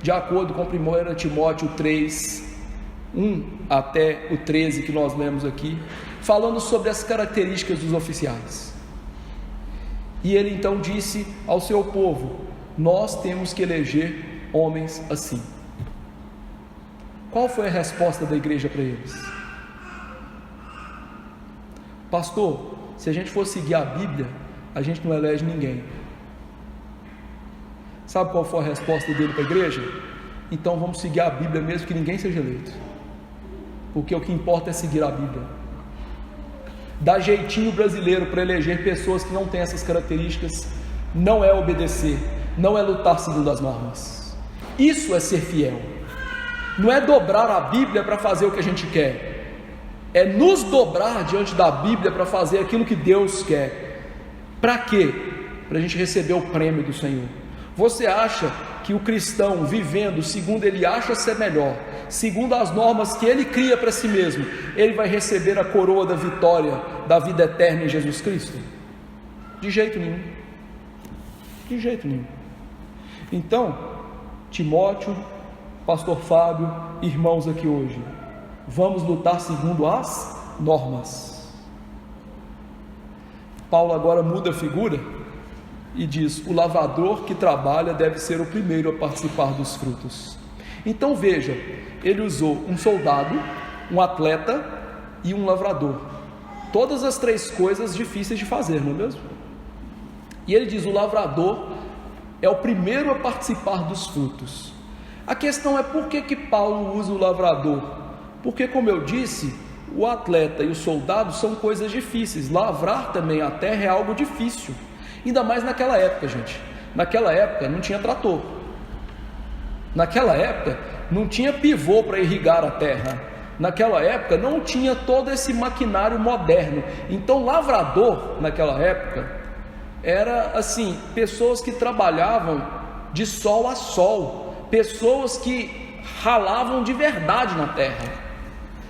Speaker 1: de acordo com 1 Timóteo 3, 1 até o 13 que nós lemos aqui, falando sobre as características dos oficiais. E ele então disse ao seu povo: nós temos que eleger homens assim. Qual foi a resposta da igreja para eles? Pastor, se a gente for seguir a Bíblia, a gente não elege ninguém. Sabe qual foi a resposta dele para a igreja? Então vamos seguir a Bíblia mesmo que ninguém seja eleito, porque o que importa é seguir a Bíblia. Dar jeitinho brasileiro para eleger pessoas que não têm essas características não é obedecer, não é lutar segundo as normas. Isso é ser fiel. Não é dobrar a Bíblia para fazer o que a gente quer, é nos dobrar diante da Bíblia para fazer aquilo que Deus quer. Para quê? Para a gente receber o prêmio do Senhor. Você acha que o cristão vivendo segundo ele acha ser melhor, segundo as normas que ele cria para si mesmo, ele vai receber a coroa da vitória, da vida eterna em Jesus Cristo? De jeito nenhum. De jeito nenhum. Então, Timóteo, pastor Fábio, irmãos aqui hoje, vamos lutar segundo as normas. Paulo agora muda a figura e diz: o lavrador que trabalha deve ser o primeiro a participar dos frutos. Então veja, ele usou um soldado, um atleta e um lavrador, todas as três coisas difíceis de fazer, não é mesmo? E ele diz: o lavrador é o primeiro a participar dos frutos. A questão é por que Paulo usa o lavrador? Porque, como eu disse, o atleta e o soldado são coisas difíceis. Lavrar também a terra é algo difícil, ainda mais naquela época, gente. Naquela época não tinha trator, naquela época não tinha pivô para irrigar a terra, naquela época não tinha todo esse maquinário moderno. Então lavrador naquela época era assim, pessoas que trabalhavam de sol a sol, pessoas que ralavam de verdade na terra,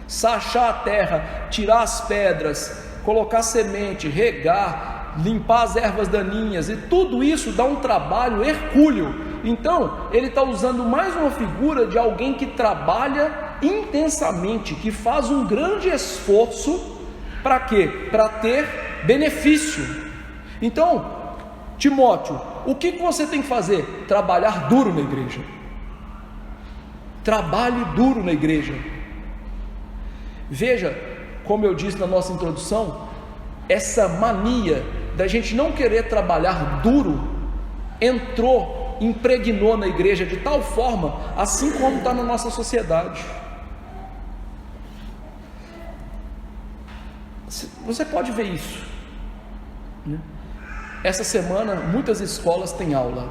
Speaker 1: sachar a terra, tirar as pedras, colocar semente, regar, limpar as ervas daninhas, e tudo isso dá um trabalho hercúleo. Então ele está usando mais uma figura de alguém que trabalha intensamente, que faz um grande esforço. Para quê? Para ter benefício. Então, Timóteo, o que você tem que fazer? Trabalhar duro na igreja. Trabalhe duro na igreja. Veja, como eu disse na nossa introdução, essa mania da gente não querer trabalhar duro impregnou na igreja de tal forma, assim como está na nossa sociedade. Você pode ver isso, né? Essa semana muitas escolas têm aula.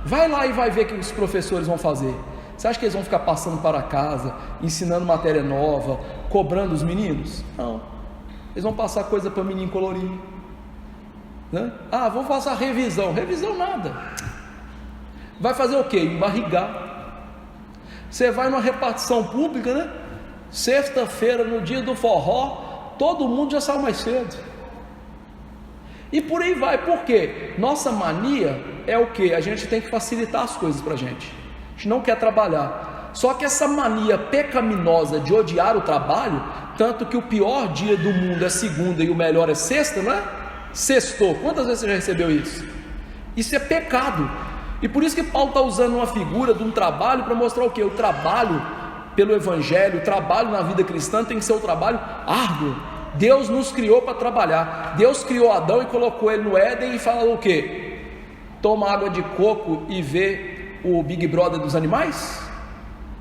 Speaker 1: Vai lá e vai ver o que os professores vão fazer. Você acha que eles vão ficar passando para casa, ensinando matéria nova, cobrando os meninos? Não. Eles vão passar coisa para menino colorir, né? Ah, vou passar revisão. Revisão nada. Vai fazer o quê? Embarrigar. Você vai numa repartição pública, né? Sexta-feira, no dia do forró, todo mundo já sai mais cedo. E por aí vai. Por quê? Nossa mania é o quê? A gente tem que facilitar as coisas para a gente não quer trabalhar. Só que essa mania pecaminosa de odiar o trabalho, tanto que o pior dia do mundo é segunda e o melhor é sexta, não é? Sextou. Quantas vezes você já recebeu isso? Isso é pecado. E por isso que Paulo está usando uma figura de um trabalho para mostrar o quê? O trabalho pelo Evangelho, o trabalho na vida cristã tem que ser um trabalho árduo. Deus nos criou para trabalhar. Deus criou Adão e colocou ele no Éden e falou o quê? toma água de coco e vê o Big Brother dos animais?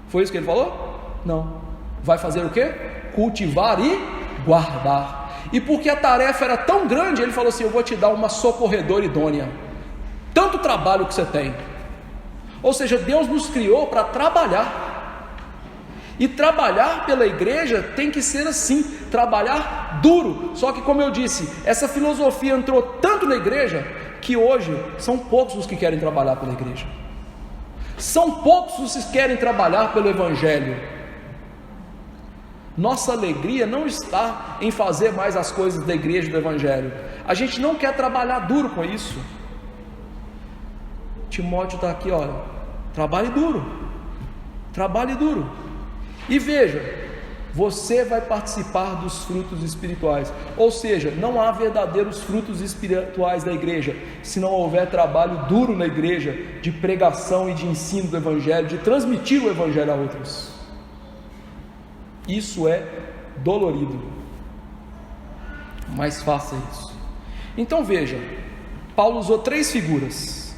Speaker 1: Foi isso que ele falou? Não. Vai fazer o quê? Cultivar e guardar. E porque a tarefa era tão grande, ele falou assim: eu vou te dar uma socorredora idônea. Tanto trabalho que você tem. Ou seja, Deus nos criou para trabalhar. E trabalhar pela igreja tem que ser assim, trabalhar duro. Só que, como eu disse, essa filosofia entrou tanto na igreja que hoje são poucos os que querem trabalhar pela igreja. São poucos os que querem trabalhar pelo evangelho. Nossa alegria não está em fazer mais as coisas da igreja e do evangelho. A gente não quer trabalhar duro com isso. Timóteo está aqui, olha, trabalhe duro. Trabalhe duro. E veja, você vai participar dos frutos espirituais. Ou seja, não há verdadeiros frutos espirituais da igreja se não houver trabalho duro na igreja, de pregação e de ensino do evangelho, de transmitir o evangelho a outros. Isso é dolorido, mas faça isso. Então veja, Paulo usou 3 figuras: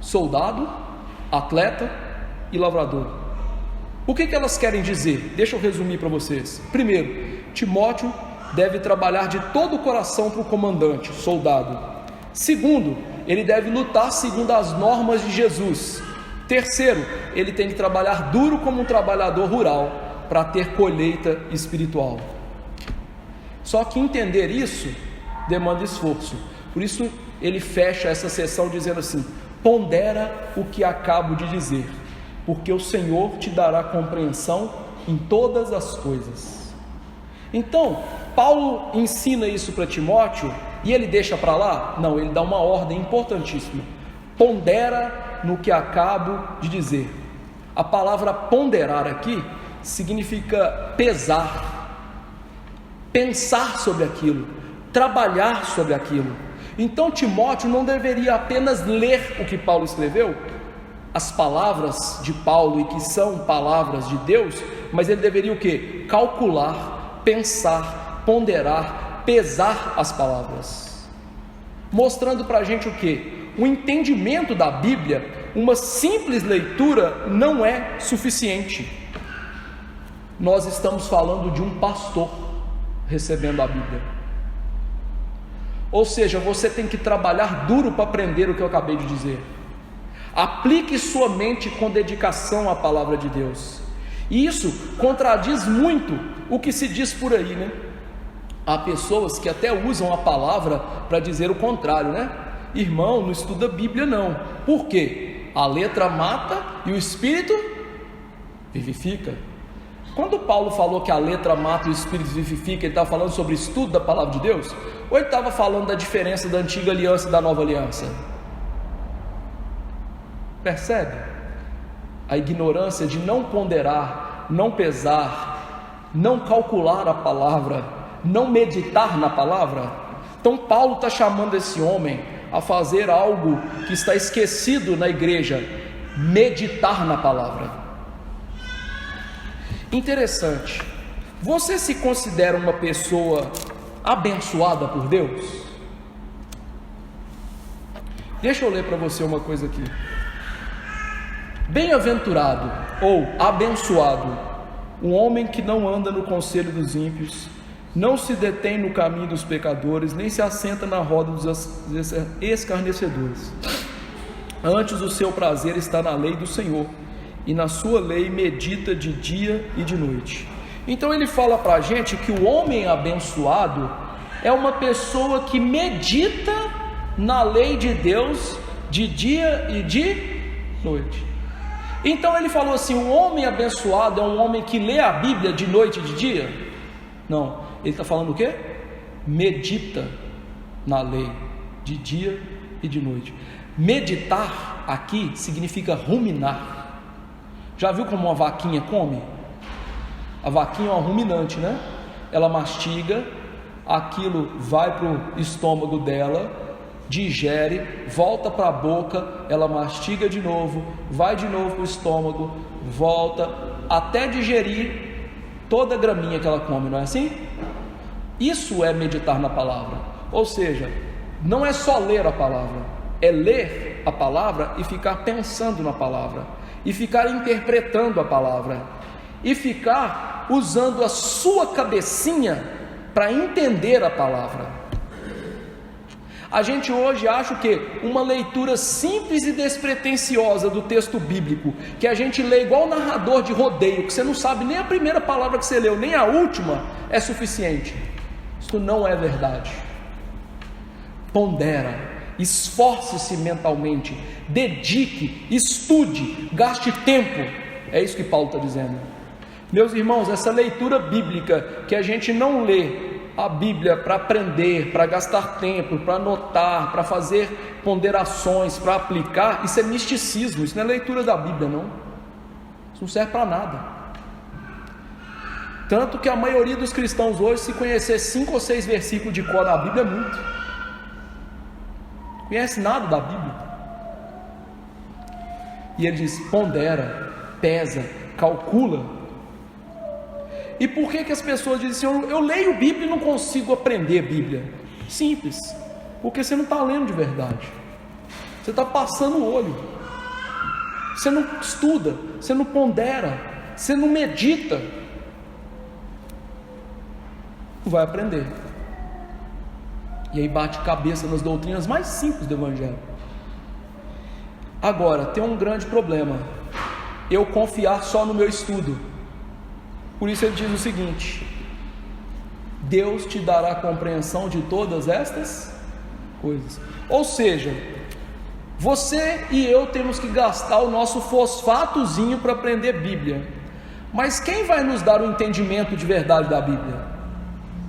Speaker 1: soldado, atleta e lavrador. O que elas querem dizer? Deixa eu resumir para vocês. Primeiro, Timóteo deve trabalhar de todo o coração para o comandante, soldado. Segundo, ele deve lutar segundo as normas de Jesus. Terceiro, ele tem que trabalhar duro como um trabalhador rural para ter colheita espiritual. Só que entender isso demanda esforço. Por isso ele fecha essa sessão dizendo assim: pondera o que acabo de dizer, porque o Senhor te dará compreensão em todas as coisas. Então, Paulo ensina isso para Timóteo e ele deixa para lá? Não, ele dá uma ordem importantíssima: pondera no que acabo de dizer. A palavra ponderar aqui significa pesar, pensar sobre aquilo, trabalhar sobre aquilo. Então Timóteo não deveria apenas ler o que Paulo escreveu, as palavras de Paulo, e que são palavras de Deus, mas ele deveria o quê? Calcular, pensar, ponderar, pesar as palavras, mostrando para a gente o quê? O entendimento da Bíblia. Uma simples leitura não é suficiente. Nós estamos falando de um pastor recebendo a Bíblia. Ou seja, você tem que trabalhar duro para aprender o que eu acabei de dizer. Aplique sua mente com dedicação à palavra de Deus. E isso contradiz muito o que se diz por aí, né? Há pessoas que até usam a palavra para dizer o contrário, né? Irmão, não estuda Bíblia não. Por quê? A letra mata e o Espírito vivifica. Quando Paulo falou que a letra mata e o Espírito vivifica, ele estava falando sobre o estudo da palavra de Deus? Ou ele estava falando da diferença da antiga aliança e da nova aliança? Percebe? A ignorância de não ponderar, não pesar, não calcular a palavra, não meditar na palavra. Então Paulo está chamando esse homem a fazer algo que está esquecido na igreja: meditar na palavra. Interessante. Você se considera uma pessoa abençoada por Deus? Deixa eu ler para você uma coisa aqui. Bem-aventurado ou abençoado o homem que não anda no conselho dos ímpios, não se detém no caminho dos pecadores, nem se assenta na roda dos escarnecedores. Antes o seu prazer está na lei do Senhor, e na sua lei medita de dia e de noite. Então ele fala para a gente que o homem abençoado é uma pessoa que medita na lei de Deus de dia e de noite. Então ele falou assim: o homem abençoado é um homem que lê a Bíblia de noite e de dia? Não. Ele está falando o quê? Medita na lei de dia e de noite. Meditar aqui significa ruminar. Já viu como uma vaquinha come? A vaquinha é uma ruminante, né? Ela mastiga, aquilo vai para o estômago dela, digere, volta para a boca, ela mastiga de novo, vai de novo para o estômago, volta, até digerir toda a graminha que ela come, não é assim? Isso é meditar na palavra. Ou seja, não é só ler a palavra, é ler a palavra e ficar pensando na palavra, e ficar interpretando a palavra, e ficar usando a sua cabecinha para entender a palavra. A gente hoje acha o quê? Uma leitura simples e despretensiosa do texto bíblico, que a gente lê igual narrador de rodeio, que você não sabe nem a primeira palavra que você leu, nem a última, é suficiente. Isso não é verdade. Pondera, esforce-se mentalmente, dedique, estude, gaste tempo. É isso que Paulo está dizendo. Meus irmãos, essa leitura bíblica, que a gente não lê a Bíblia para aprender, para gastar tempo, para anotar, para fazer ponderações, para aplicar, isso é misticismo, isso não é leitura da Bíblia, não. Isso não serve para nada. Tanto que a maioria dos cristãos hoje, se conhecer 5 ou 6 versículos de cor da Bíblia, é muito. Não conhece nada da Bíblia. E ele diz: pondera, pesa, calcula. E por que as pessoas dizem assim: eu leio Bíblia e não consigo aprender Bíblia? Simples, porque você não está lendo de verdade, você está passando o olho, você não estuda, você não pondera, você não medita, não vai aprender. E aí bate cabeça nas doutrinas mais simples do Evangelho. Agora, tem um grande problema: eu confiar só no meu estudo. Por isso ele diz o seguinte: Deus te dará compreensão de todas estas coisas. Ou seja, você e eu temos que gastar o nosso fosfatozinho para aprender Bíblia. Mas quem vai nos dar o entendimento de verdade da Bíblia?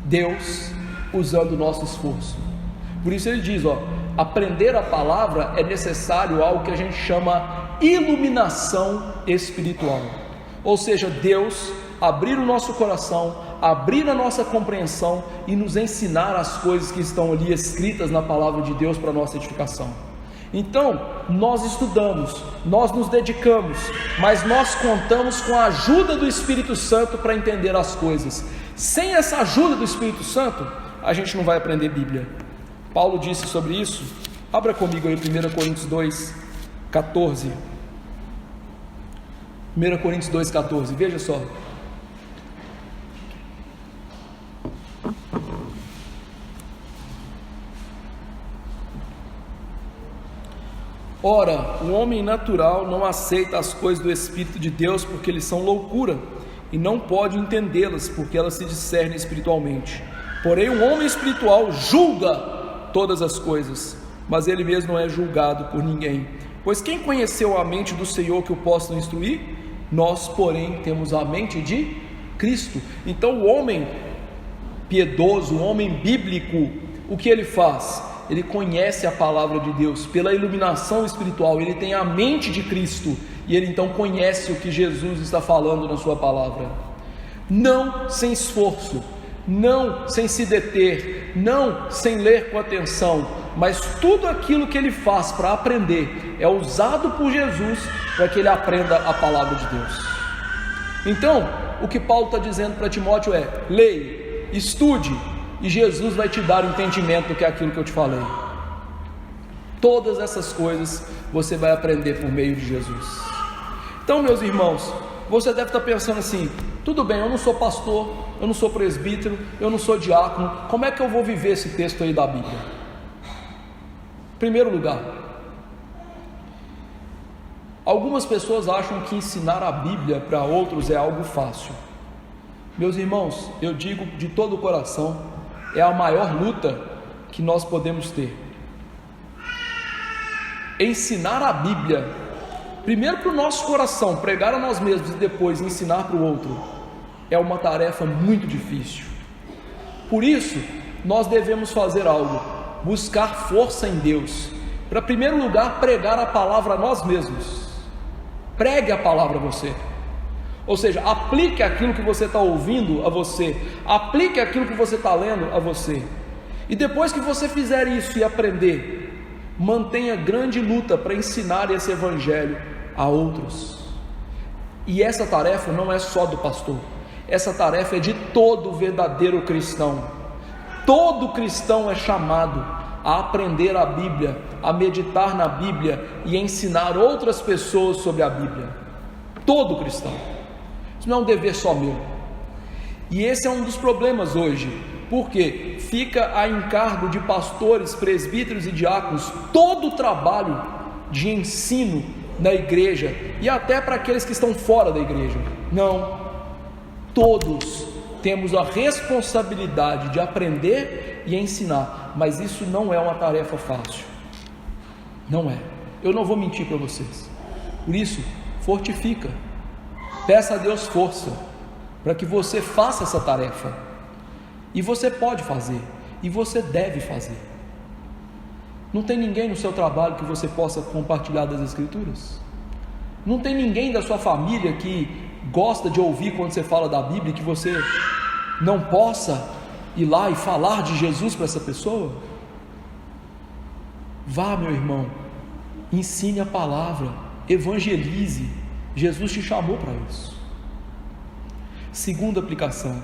Speaker 1: Deus, usando o nosso esforço. Por isso ele diz, aprender a palavra é necessário algo que a gente chama iluminação espiritual. Ou seja, Deus abrir o nosso coração, abrir a nossa compreensão e nos ensinar as coisas que estão ali escritas na palavra de Deus para a nossa edificação. Então, nós estudamos, nós nos dedicamos, mas nós contamos com a ajuda do Espírito Santo para entender as coisas. Sem essa ajuda do Espírito Santo, a gente não vai aprender Bíblia. Paulo disse sobre isso. Abra comigo aí 1 Coríntios 2, 14. 1 Coríntios 2, 14, veja só. Ora, o homem natural não aceita as coisas do Espírito de Deus, porque eles são loucura, e não pode entendê-las, porque elas se discernem espiritualmente. Porém, o homem espiritual julga todas as coisas, mas ele mesmo não é julgado por ninguém. Pois quem conheceu a mente do Senhor que o possa instruir? Nós, porém, temos a mente de Cristo. Então, o homem piedoso, o homem bíblico, o que ele faz? Ele conhece a palavra de Deus pela iluminação espiritual, ele tem a mente de Cristo, e ele então conhece o que Jesus está falando na sua palavra. Não sem esforço, não sem se deter, não sem ler com atenção, mas tudo aquilo que ele faz para aprender é usado por Jesus para que ele aprenda a palavra de Deus. Então, o que Paulo está dizendo para Timóteo é: leia, estude, e Jesus vai te dar o entendimento do que é aquilo que eu te falei. Todas essas coisas você vai aprender por meio de Jesus. Então, meus irmãos, você deve estar pensando assim: tudo bem, eu não sou pastor, eu não sou presbítero, eu não sou diácono, como é que eu vou viver esse texto aí da Bíblia? Em primeiro lugar, algumas pessoas acham que ensinar a Bíblia para outros é algo fácil. Meus irmãos, eu digo de todo o coração, é a maior luta que nós podemos ter. Ensinar a Bíblia, primeiro para o nosso coração, pregar a nós mesmos, e depois ensinar para o outro, é uma tarefa muito difícil. Por isso, nós devemos fazer algo: buscar força em Deus, para, em primeiro lugar, pregar a palavra a nós mesmos. Pregue a palavra a você. Ou seja, aplique aquilo que você está ouvindo a você, aplique aquilo que você está lendo a você. E depois que você fizer isso e aprender, mantenha grande luta para ensinar esse evangelho a outros. E essa tarefa não é só do pastor, essa tarefa é de todo verdadeiro cristão. Todo cristão é chamado a aprender a Bíblia, a meditar na Bíblia e ensinar outras pessoas sobre a Bíblia. Todo cristão. Isso não é um dever só meu. E esse é um dos problemas hoje, porque fica a encargo de pastores, presbíteros e diáconos todo o trabalho de ensino na igreja e até para aqueles que estão fora da igreja. Não, todos temos a responsabilidade de aprender e ensinar, mas isso não é uma tarefa fácil, não é. Eu não vou mentir para vocês. Por isso, fortifica, peça a Deus força para que você faça essa tarefa. E você pode fazer, e você deve fazer. Não tem ninguém no seu trabalho que você possa compartilhar das Escrituras? Não tem ninguém da sua família que gosta de ouvir quando você fala da Bíblia, que você não possa ir lá e falar de Jesus para essa pessoa? Vá, meu irmão, ensine a palavra, evangelize. Jesus te chamou para isso. Segunda aplicação: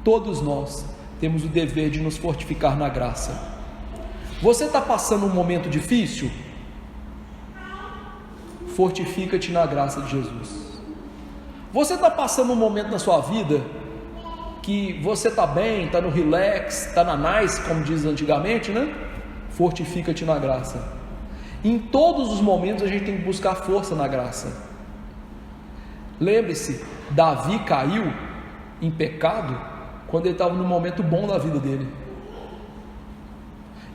Speaker 1: todos nós temos o dever de nos fortificar na graça. Você está passando um momento difícil? Fortifica-te na graça de Jesus. Você está passando um momento na sua vida que você está bem, está no relax, está na nice, como diz antigamente, né? Fortifica-te na graça. Em todos os momentos a gente tem que buscar força na graça. Lembre-se, Davi caiu em pecado quando ele estava no momento bom da vida dele.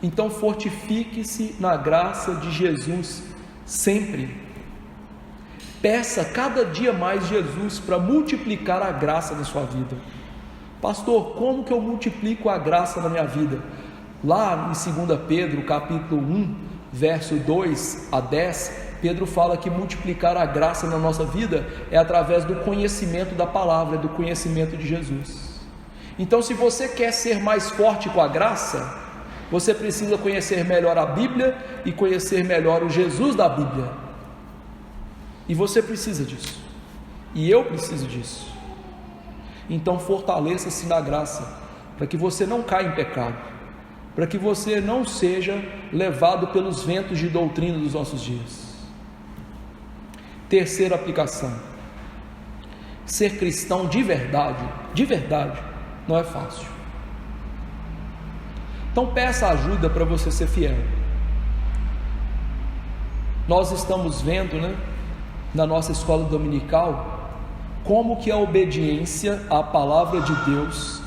Speaker 1: Então fortifique-se na graça de Jesus sempre. Peça cada dia mais Jesus para multiplicar a graça na sua vida. Pastor, como que eu multiplico a graça na minha vida? Lá em 2 Pedro, capítulo 1, verso 2 a 10, Pedro fala que multiplicar a graça na nossa vida é através do conhecimento da palavra, do conhecimento de Jesus. Então, se você quer ser mais forte com a graça, você precisa conhecer melhor a Bíblia e conhecer melhor o Jesus da Bíblia. E você precisa disso. E eu preciso disso. Então fortaleça-se na graça, para que você não caia em pecado, para que você não seja levado pelos ventos de doutrina dos nossos dias. Terceira aplicação: ser cristão de verdade, não é fácil. Então peça ajuda para você ser fiel. Nós estamos vendo, na nossa escola dominical, como que a obediência à palavra de Deus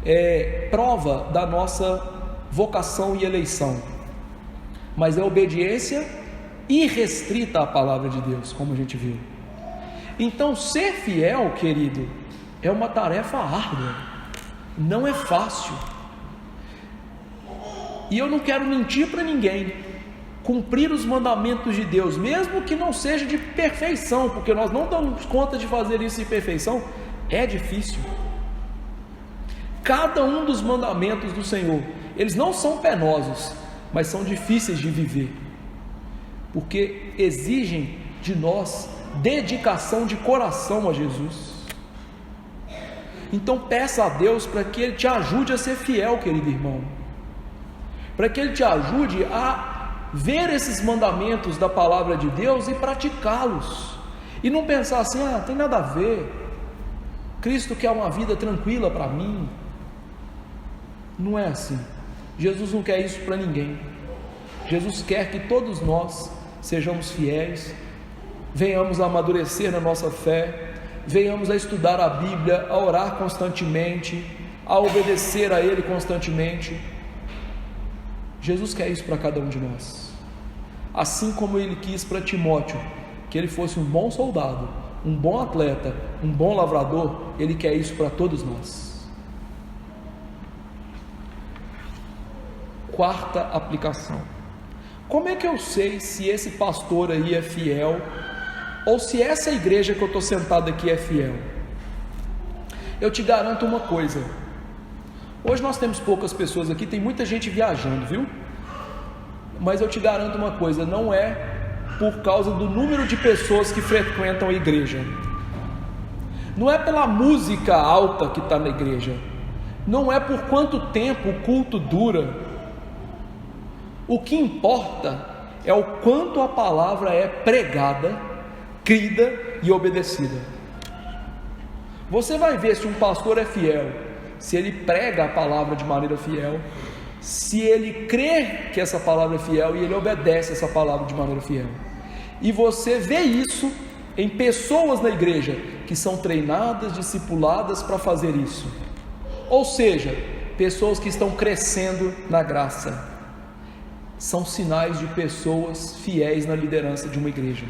Speaker 1: é prova da nossa vocação e eleição, mas é obediência irrestrita à palavra de Deus, como a gente viu. Então ser fiel, querido, é uma tarefa árdua, não é fácil. E eu não quero mentir para ninguém. Cumprir os mandamentos de Deus, mesmo que não seja de perfeição, porque nós não damos conta de fazer isso em perfeição, é difícil. Cada um dos mandamentos do Senhor, eles não são penosos, mas são difíceis de viver, porque exigem de nós dedicação de coração a Jesus. Então peça a Deus para que Ele te ajude a ser fiel, querido irmão, para que Ele te ajude a ver esses mandamentos da palavra de Deus e praticá-los, e não pensar assim, tem nada a ver, Cristo quer uma vida tranquila para mim. Não é assim. Jesus não quer isso para ninguém. Jesus quer que todos nós sejamos fiéis, venhamos a amadurecer na nossa fé, venhamos a estudar a Bíblia, a orar constantemente, a obedecer a Ele constantemente. Jesus quer isso para cada um de nós, assim como Ele quis para Timóteo, que ele fosse um bom soldado, um bom atleta, um bom lavrador. Ele quer isso para todos nós. Quarta aplicação: como é que eu sei se esse pastor aí é fiel, ou se essa igreja que eu estou sentado aqui é fiel? Eu te garanto uma coisa: hoje nós temos poucas pessoas aqui, tem muita gente viajando, viu? Mas eu te garanto uma coisa: não é por causa do número de pessoas que frequentam a igreja, não é pela música alta que está na igreja, não é por quanto tempo o culto dura, O que importa é o quanto a palavra é pregada, crida e obedecida. Você vai ver se um pastor é fiel, se ele prega a palavra de maneira fiel, se ele crê que essa palavra é fiel e ele obedece essa palavra de maneira fiel. E você vê isso em pessoas na igreja que são treinadas, discipuladas para fazer isso. Ou seja, pessoas que estão crescendo na graça. São sinais de pessoas fiéis na liderança de uma igreja.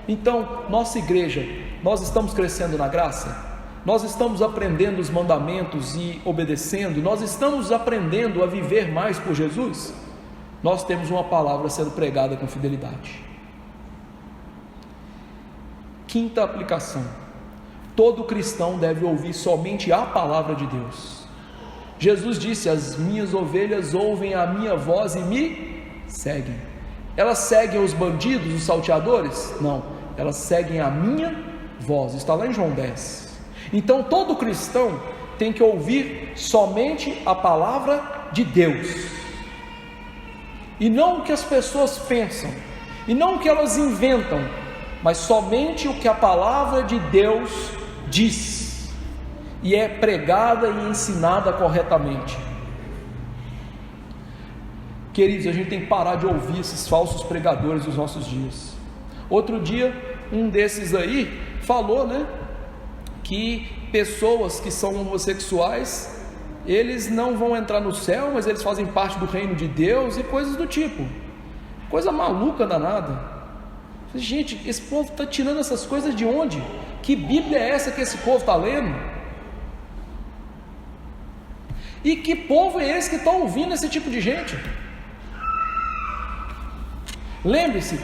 Speaker 1: Então, nossa igreja, nós estamos crescendo na graça? Nós estamos aprendendo os mandamentos e obedecendo? Nós estamos aprendendo a viver mais por Jesus? Nós temos uma palavra sendo pregada com fidelidade. Quinta aplicação: todo cristão deve ouvir somente a palavra de Deus. Jesus disse: as minhas ovelhas ouvem a minha voz e me seguem. Elas seguem os bandidos, os salteadores? Não, elas seguem a minha voz. Está lá em João 10. Então todo cristão tem que ouvir somente a palavra de Deus, e não o que as pessoas pensam, e não o que elas inventam, mas somente o que a palavra de Deus diz, e é pregada e ensinada corretamente. Queridos, a gente tem que parar de ouvir esses falsos pregadores dos nossos dias. Outro dia, um desses aí falou, que pessoas que são homossexuais, eles não vão entrar no céu, mas eles fazem parte do reino de Deus, e coisas do tipo. Coisa maluca danada. Gente, esse povo está tirando essas coisas de onde? Que Bíblia é essa que esse povo está lendo? E que povo é esse que está ouvindo esse tipo de gente? Lembre-se,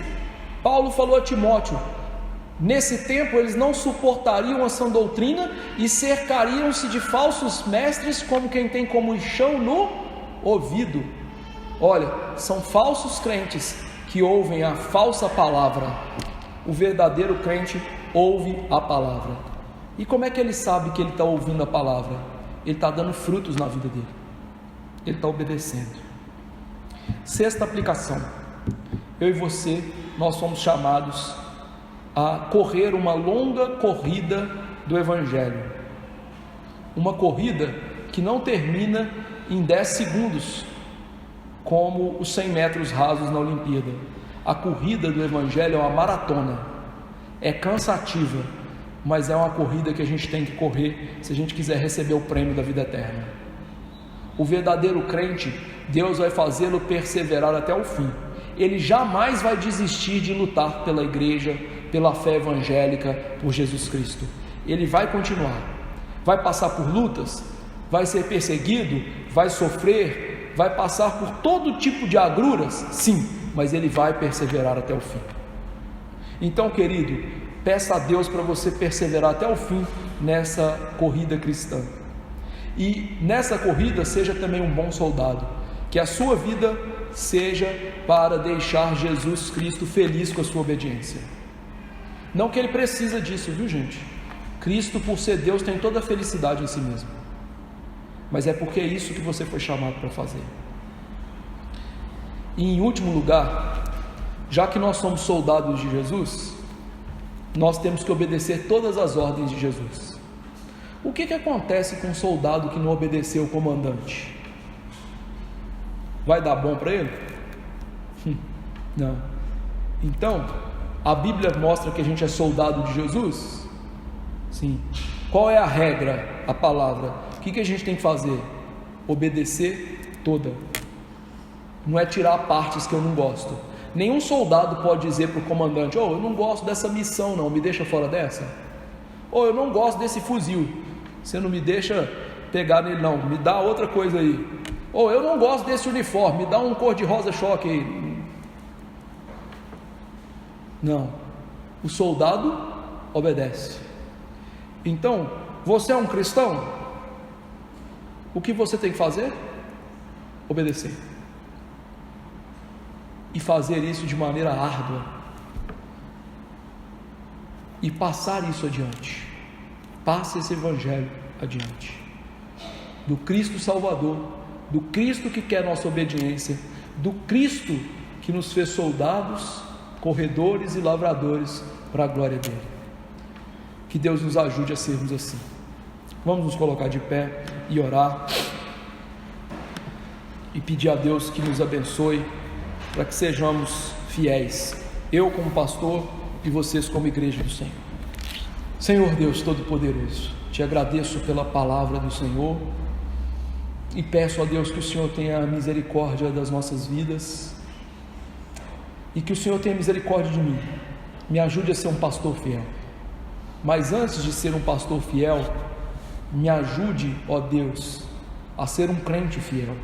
Speaker 1: Paulo falou a Timóteo: nesse tempo eles não suportariam a sã doutrina e cercariam-se de falsos mestres, como quem tem comichão no ouvido. Olha, são falsos crentes que ouvem a falsa palavra. O verdadeiro crente ouve a palavra. E como é que ele sabe que ele está ouvindo a palavra? Ele está dando frutos na vida dele, ele está obedecendo. Sexta aplicação: eu e você, nós somos chamados a correr uma longa corrida do Evangelho. Uma corrida que não termina em 10 segundos, como os 100 metros rasos na Olimpíada. A corrida do Evangelho é uma maratona, é cansativa, mas é uma corrida que a gente tem que correr se a gente quiser receber o prêmio da vida eterna. O verdadeiro crente, Deus vai fazê-lo perseverar até o fim. Ele jamais vai desistir de lutar pela igreja, pela fé evangélica, por Jesus Cristo. Ele vai continuar, vai passar por lutas, vai ser perseguido, vai sofrer, vai passar por todo tipo de agruras, sim, mas ele vai perseverar até o fim. Então, querido, peça a Deus para você perseverar até o fim nessa corrida cristã, e nessa corrida seja também um bom soldado, que a sua vida seja para deixar Jesus Cristo feliz com a sua obediência. Não que ele precisa disso, viu gente? Cristo, por ser Deus, tem toda a felicidade em si mesmo, mas é porque é isso que você foi chamado para fazer. E em último lugar, já que nós somos soldados de Jesus, nós temos que obedecer todas as ordens de Jesus. O que acontece com um soldado que não obedeceu o comandante? Vai dar bom para ele? Não. Então, a Bíblia mostra que a gente é soldado de Jesus? Sim. Qual é a regra, a palavra? O que a gente tem que fazer? Obedecer toda. Não é tirar partes que eu não gosto. Nenhum soldado pode dizer para o comandante: eu não gosto dessa missão não, me deixa fora dessa. Eu não gosto desse fuzil, você não me deixa pegar nele não, me dá outra coisa aí. Eu não gosto desse uniforme, me dá um cor-de-rosa choque aí. Não, o soldado obedece. Então, você é um cristão? O que você tem que fazer? Obedecer. E fazer isso de maneira árdua, e passar isso adiante. Passe esse evangelho adiante, do Cristo Salvador, do Cristo que quer nossa obediência, do Cristo que nos fez soldados, corredores e lavradores para a glória dele. Que Deus nos ajude a sermos assim. Vamos nos colocar de pé e orar e pedir a Deus que nos abençoe para que sejamos fiéis, eu como pastor e vocês como igreja do Senhor. Senhor Deus Todo-Poderoso, te agradeço pela palavra do Senhor e peço a Deus que o Senhor tenha misericórdia das nossas vidas e que o Senhor tenha misericórdia de mim, me ajude a ser um pastor fiel. Mas antes de ser um pastor fiel, me ajude, ó Deus, a ser um crente fiel,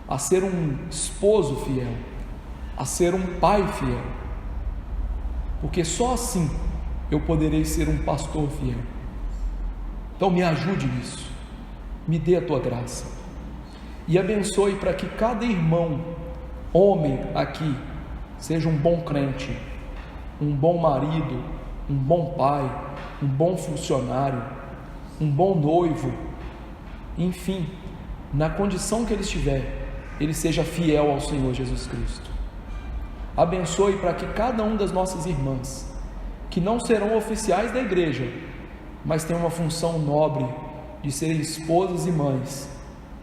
Speaker 1: a ser um esposo fiel, a ser um pai fiel, porque só assim eu poderei ser um pastor fiel. Então me ajude nisso, me dê a tua graça e abençoe para que cada irmão, homem aqui, seja um bom crente, um bom marido, um bom pai, um bom funcionário, um bom noivo, enfim, na condição que ele estiver, ele seja fiel ao Senhor Jesus Cristo. Abençoe para que cada uma das nossas irmãs, que não serão oficiais da igreja, mas têm uma função nobre de serem esposas e mães,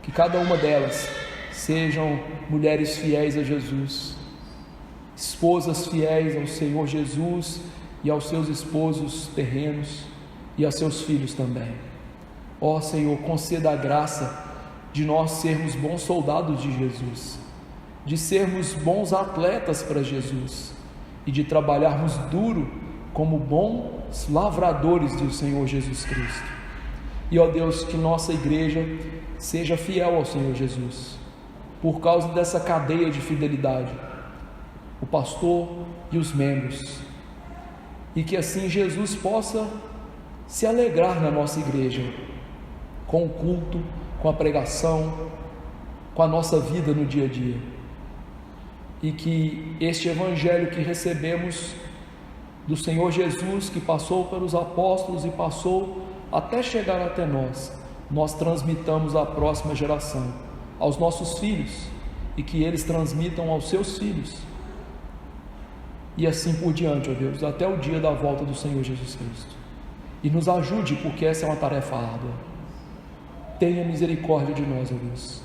Speaker 1: que cada uma delas sejam mulheres fiéis a Jesus, esposas fiéis ao Senhor Jesus e aos seus esposos terrenos e a seus filhos também. Ó Senhor, conceda a graça de nós sermos bons soldados de Jesus, de sermos bons atletas para Jesus e de trabalharmos duro como bons lavradores do Senhor Jesus Cristo. E ó Deus, que nossa igreja seja fiel ao Senhor Jesus, por causa dessa cadeia de fidelidade, o pastor e os membros, e que assim Jesus possa se alegrar na nossa igreja, com o culto, com a pregação, com a nossa vida no dia a dia, e que este evangelho que recebemos do Senhor Jesus, que passou pelos apóstolos e passou até chegar até nós transmitamos à próxima geração, aos nossos filhos, e que eles transmitam aos seus filhos, e assim por diante, ó Deus, até o dia da volta do Senhor Jesus Cristo. E nos ajude, porque essa é uma tarefa árdua. Tenha misericórdia de nós, ó Deus,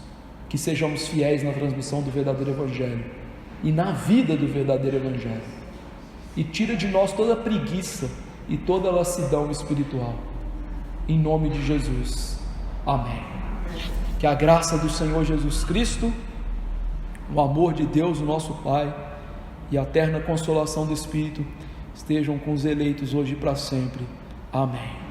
Speaker 1: que sejamos fiéis na transmissão do verdadeiro Evangelho e na vida do verdadeiro Evangelho, e tira de nós toda preguiça e toda lassidão espiritual, em nome de Jesus, amém. Que a graça do Senhor Jesus Cristo, o amor de Deus, o nosso Pai, e a eterna consolação do Espírito estejam com os eleitos hoje e para sempre, amém.